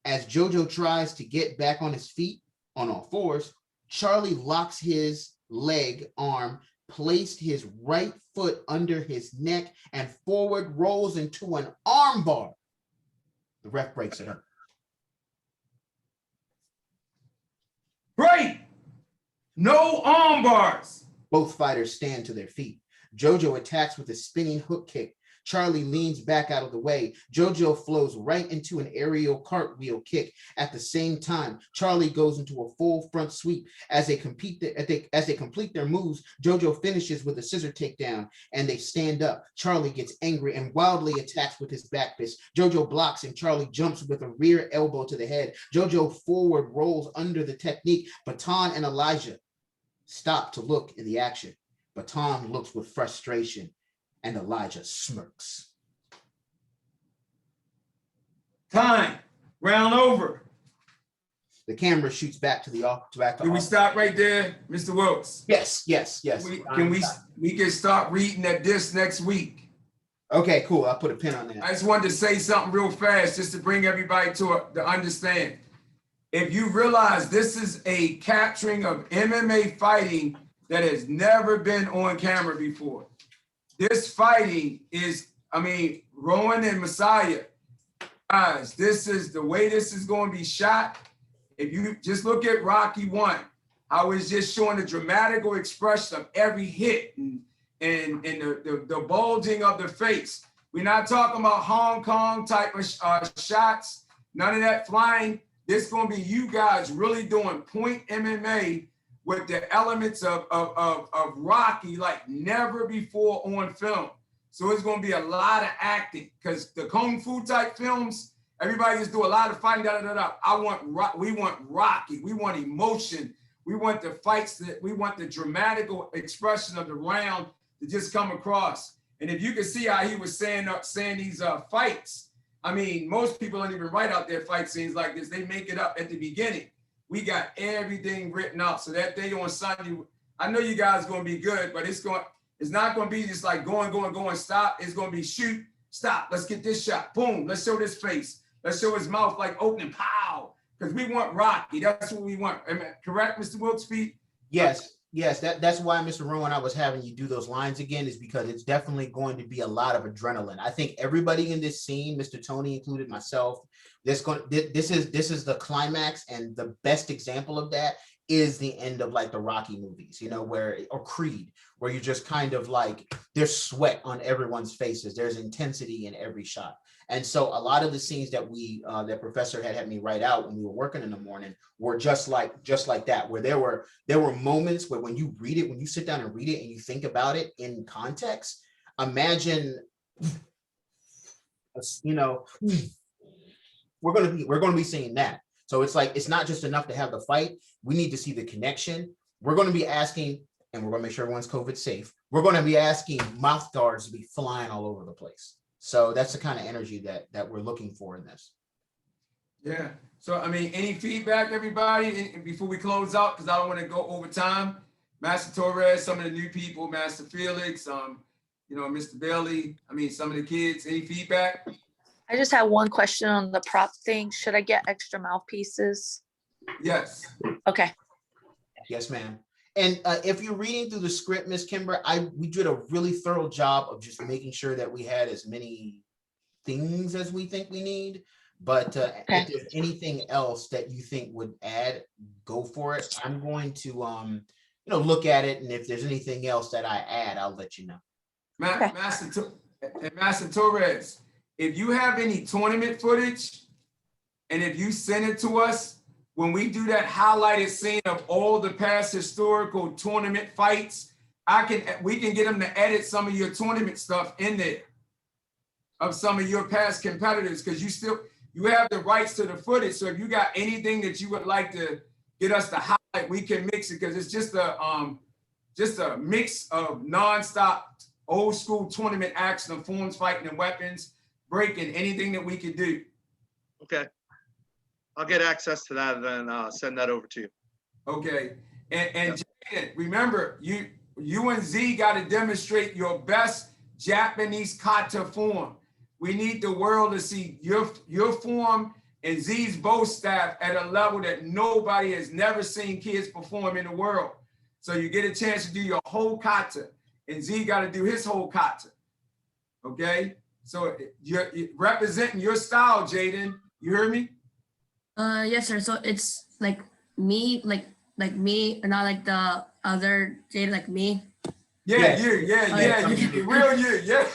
As JoJo tries to get back on his feet on all fours, Charlie locks his arm, placed his right foot under his neck, and forward rolls into an arm bar. The ref breaks it up. Break! No arm bars. Both fighters stand to their feet. JoJo attacks with a spinning hook kick. Charlie leans back out of the way. JoJo flows right into an aerial cartwheel kick. At the same time, Charlie goes into a full front sweep. As they complete their moves, JoJo finishes with a scissor takedown, and they stand up. Charlie gets angry and wildly attacks with his back fist. JoJo blocks, and Charlie jumps with a rear elbow to the head. JoJo forward rolls under the technique. Baton and Elijah stop to look in the action. Baton looks with frustration, and Elijah smirks. Time. Round over. The camera shoots back to the Can we stop right there, Mr. Wilkes? Yes. We can start reading at this next week. Okay, cool. I'll put a pin on that. I just wanted to say something real fast just to bring everybody to understand. If you realize this is a capturing of MMA fighting that has never been on camera before. This fighting is, Rowan and Messiah, guys, this is the way this is going to be shot. If you just look at Rocky 1, how it's just showing the dramatical expression of every hit and the bulging of the face. We're not talking about Hong Kong type of shots, none of that flying. This is going to be you guys really doing point MMA with the elements of Rocky like never before on film. So it's going to be a lot of acting because the Kung Fu type films, everybody just do a lot of fighting, we want Rocky, we want emotion, we want the fights, we want the dramatical expression of the round to just come across. And if you can see how he was saying these fights, most people don't even write out their fight scenes like this. They make it up at the beginning. We got everything written out. So that day on Sunday, I know you guys going to be good, but it's not going to be just like going, stop. It's going to be shoot, stop. Let's get this shot. Boom. Let's show this face. Let's show his mouth like opening, pow. Because we want Rocky. That's what we want. Am I correct, Mr. Wilkes? Yes, that's why, Mr. Rowan, I was having you do those lines again, is because it's definitely going to be a lot of adrenaline. I think everybody in this scene, Mr. Tony included, myself, this is the climax, and the best example of that is the end of like the Rocky movies, or Creed, where you're just kind of like, there's sweat on everyone's faces. There's intensity in every shot. And so a lot of the scenes that that Professor had me write out when we were working in the morning were just like that, where there were moments where when you read it, when you sit down and read it and you think about it in context, imagine, we're going to be seeing that. So it's like, it's not just enough to have the fight. We need to see the connection. We're going to be asking, and we're going to make sure everyone's COVID safe. We're going to be asking mouth guards to be flying all over the place. So that's the kind of energy that we're looking for in this. Yeah. So, any feedback, everybody, before we close out, because I don't want to go over time. Master Torres, some of the new people, Master Felix, Mr. Bailey, some of the kids, any feedback? I just have one question on the prop thing. Should I get extra mouthpieces? Yes. Okay. Yes, ma'am. And if you're reading through the script, Miss Kimber, we did a really thorough job of just making sure that we had as many things as we think we need. But if there's anything else that you think would add, go for it. I'm going to, look at it, and if there's anything else that I add, I'll let you know. Master Torres, if you have any tournament footage, and if you send it to us, when we do that highlighted scene of all the past historical tournament fights, we can get them to edit some of your tournament stuff in there of some of your past competitors, because you have the rights to the footage. So if you got anything that you would like to get us to highlight, we can mix it, because it's just a mix of nonstop old school tournament action of forms, fighting, and weapons, breaking, anything that we could do. Okay. I'll get access to that and then send that over to you. Okay. And Jaden, remember, you and Z got to demonstrate your best Japanese kata form. We need the world to see your form and Z's bow staff at a level that nobody has never seen kids perform in the world. So you get a chance to do your whole kata, and Z got to do his whole kata. Okay? So you're representing your style, Jaden. You hear me? Yes, sir. So it's like me, like me, and not like the other Jaden, like me. Yeah, Yes. yeah, you the real you, yeah.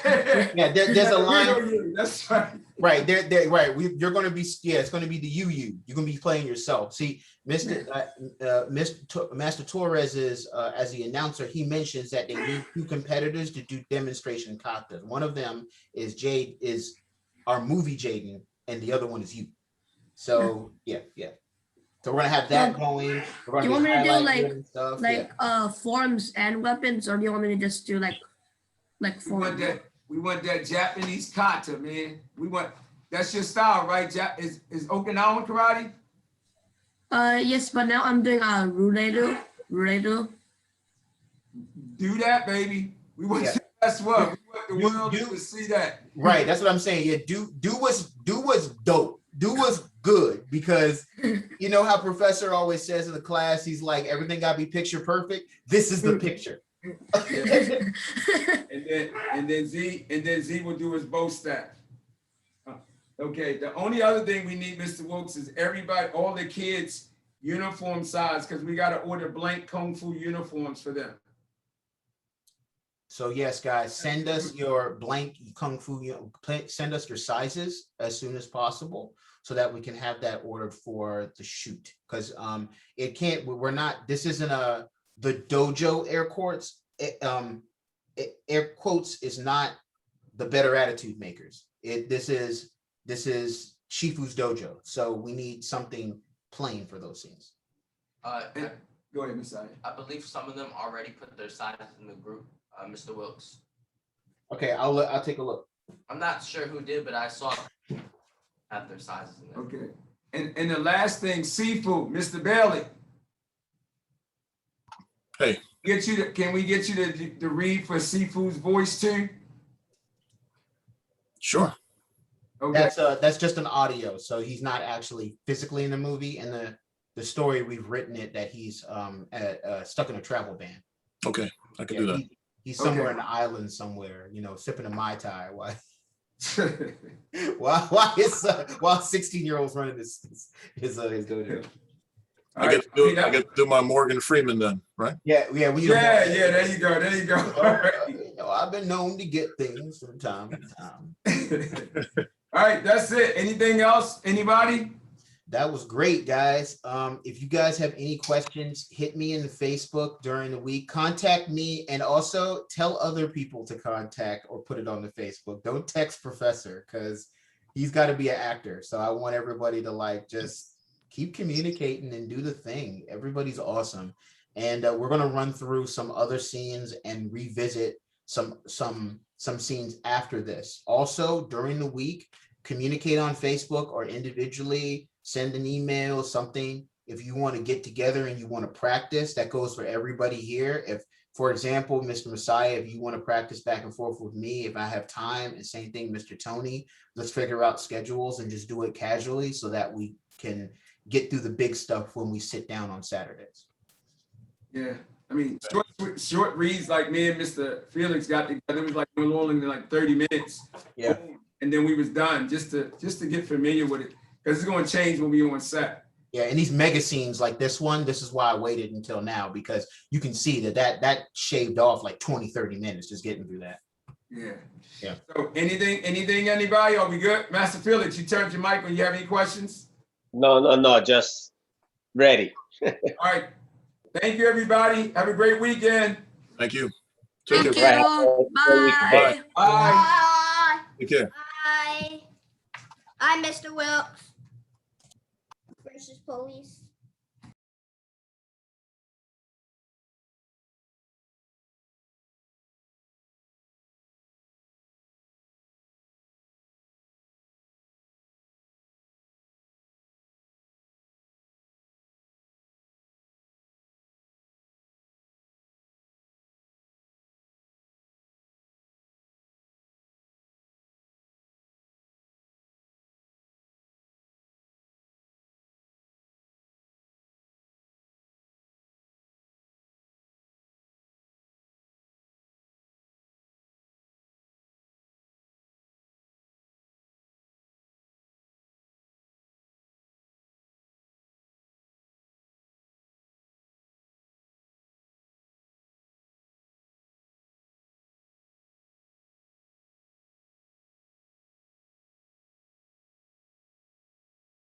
Yeah, there's a line. Real you, that's right. Right, right. You're going to be, it's going to be the you. You're going to be playing yourself. See, Master Torres is, as the announcer, he mentions that they need 2 competitors to do demonstration cocktails. One of them is our movie Jaden, and the other one is you. So yeah. So we're gonna have that going. Do you want me to do forms and weapons, or do you want me to just do like forms? We want that Japanese kata, man. That's your style, right? Is Okinawan karate? Yes, but now I'm doing Ruredo. Do that, baby. We want that's what we want the world to see that. Right, that's what I'm saying. Yeah, do what's dope. Do what's good, because you know how Professor always says in the class, he's like, everything gotta be picture perfect. This is the picture. and then Z will do his bow stack. Okay, the only other thing we need, Mr. Wilkes, is everybody, all the kids, uniform size, because we got to order blank Kung Fu uniforms for them. So yes, guys, send us your blank Kung Fu, send us your sizes as soon as possible so that we can have that ordered for the shoot. Because this isn't the dojo air quotes. Air quotes is not the Better Attitude Makers. This is Shifu's dojo. So we need something plain for those scenes. Go ahead, Ms. Aya. I believe some of them already put their sizes in the group, Mr. Wilkes. Okay, I'll take a look. I'm not sure who did, but I saw have their sizes in there. Okay. And the last thing, Sifu, Mr. Bailey. Hey. Can we get you to read for Sifu's voice too? Sure. Okay. That's just an audio, so he's not actually physically in the movie. And the story, we've written it that he's stuck in a travel ban. Okay, I can do that. He's somewhere in the island somewhere, sipping a Mai Tai while 16-year-olds running his dojo. I get to do my Morgan Freeman then, right? Yeah. There you go. I've been known to get things from time to time. All right, that's it. Anything else? Anybody? That was great, guys. If you guys have any questions, hit me in the Facebook during the week. Contact me, and also tell other people to contact or put it on the Facebook. Don't text Professor, because he's got to be an actor. So I want everybody to just keep communicating and do the thing. Everybody's awesome. And we're going to run through some other scenes and revisit some scenes after this. Also, during the week, communicate on Facebook or individually, send an email, something. If you want to get together and you want to practice, that goes for everybody here. If, for example, Mr. Messiah, if you want to practice back and forth with me, if I have time, and same thing, Mr. Tony, let's figure out schedules and just do it casually so that we can get through the big stuff when we sit down on Saturdays. Yeah, I mean, short reads like me and Mr. Felix got together. It was like no longer than 30 minutes. Yeah. And then we was done just to get familiar with it, because it's going to change when we on set. Yeah, and these mega scenes like this one, this is why I waited until now, because you can see that shaved off like 20, 30 minutes just getting through that. Yeah. So anything, anybody? Are we good? Master Felix, you turned your mic when you have any questions? No, just ready. All right. Thank you, everybody. Have a great weekend. Thank you. Thank you. Bye. Bye. Take care. Bye. I'm Mr. Wilkes versus police.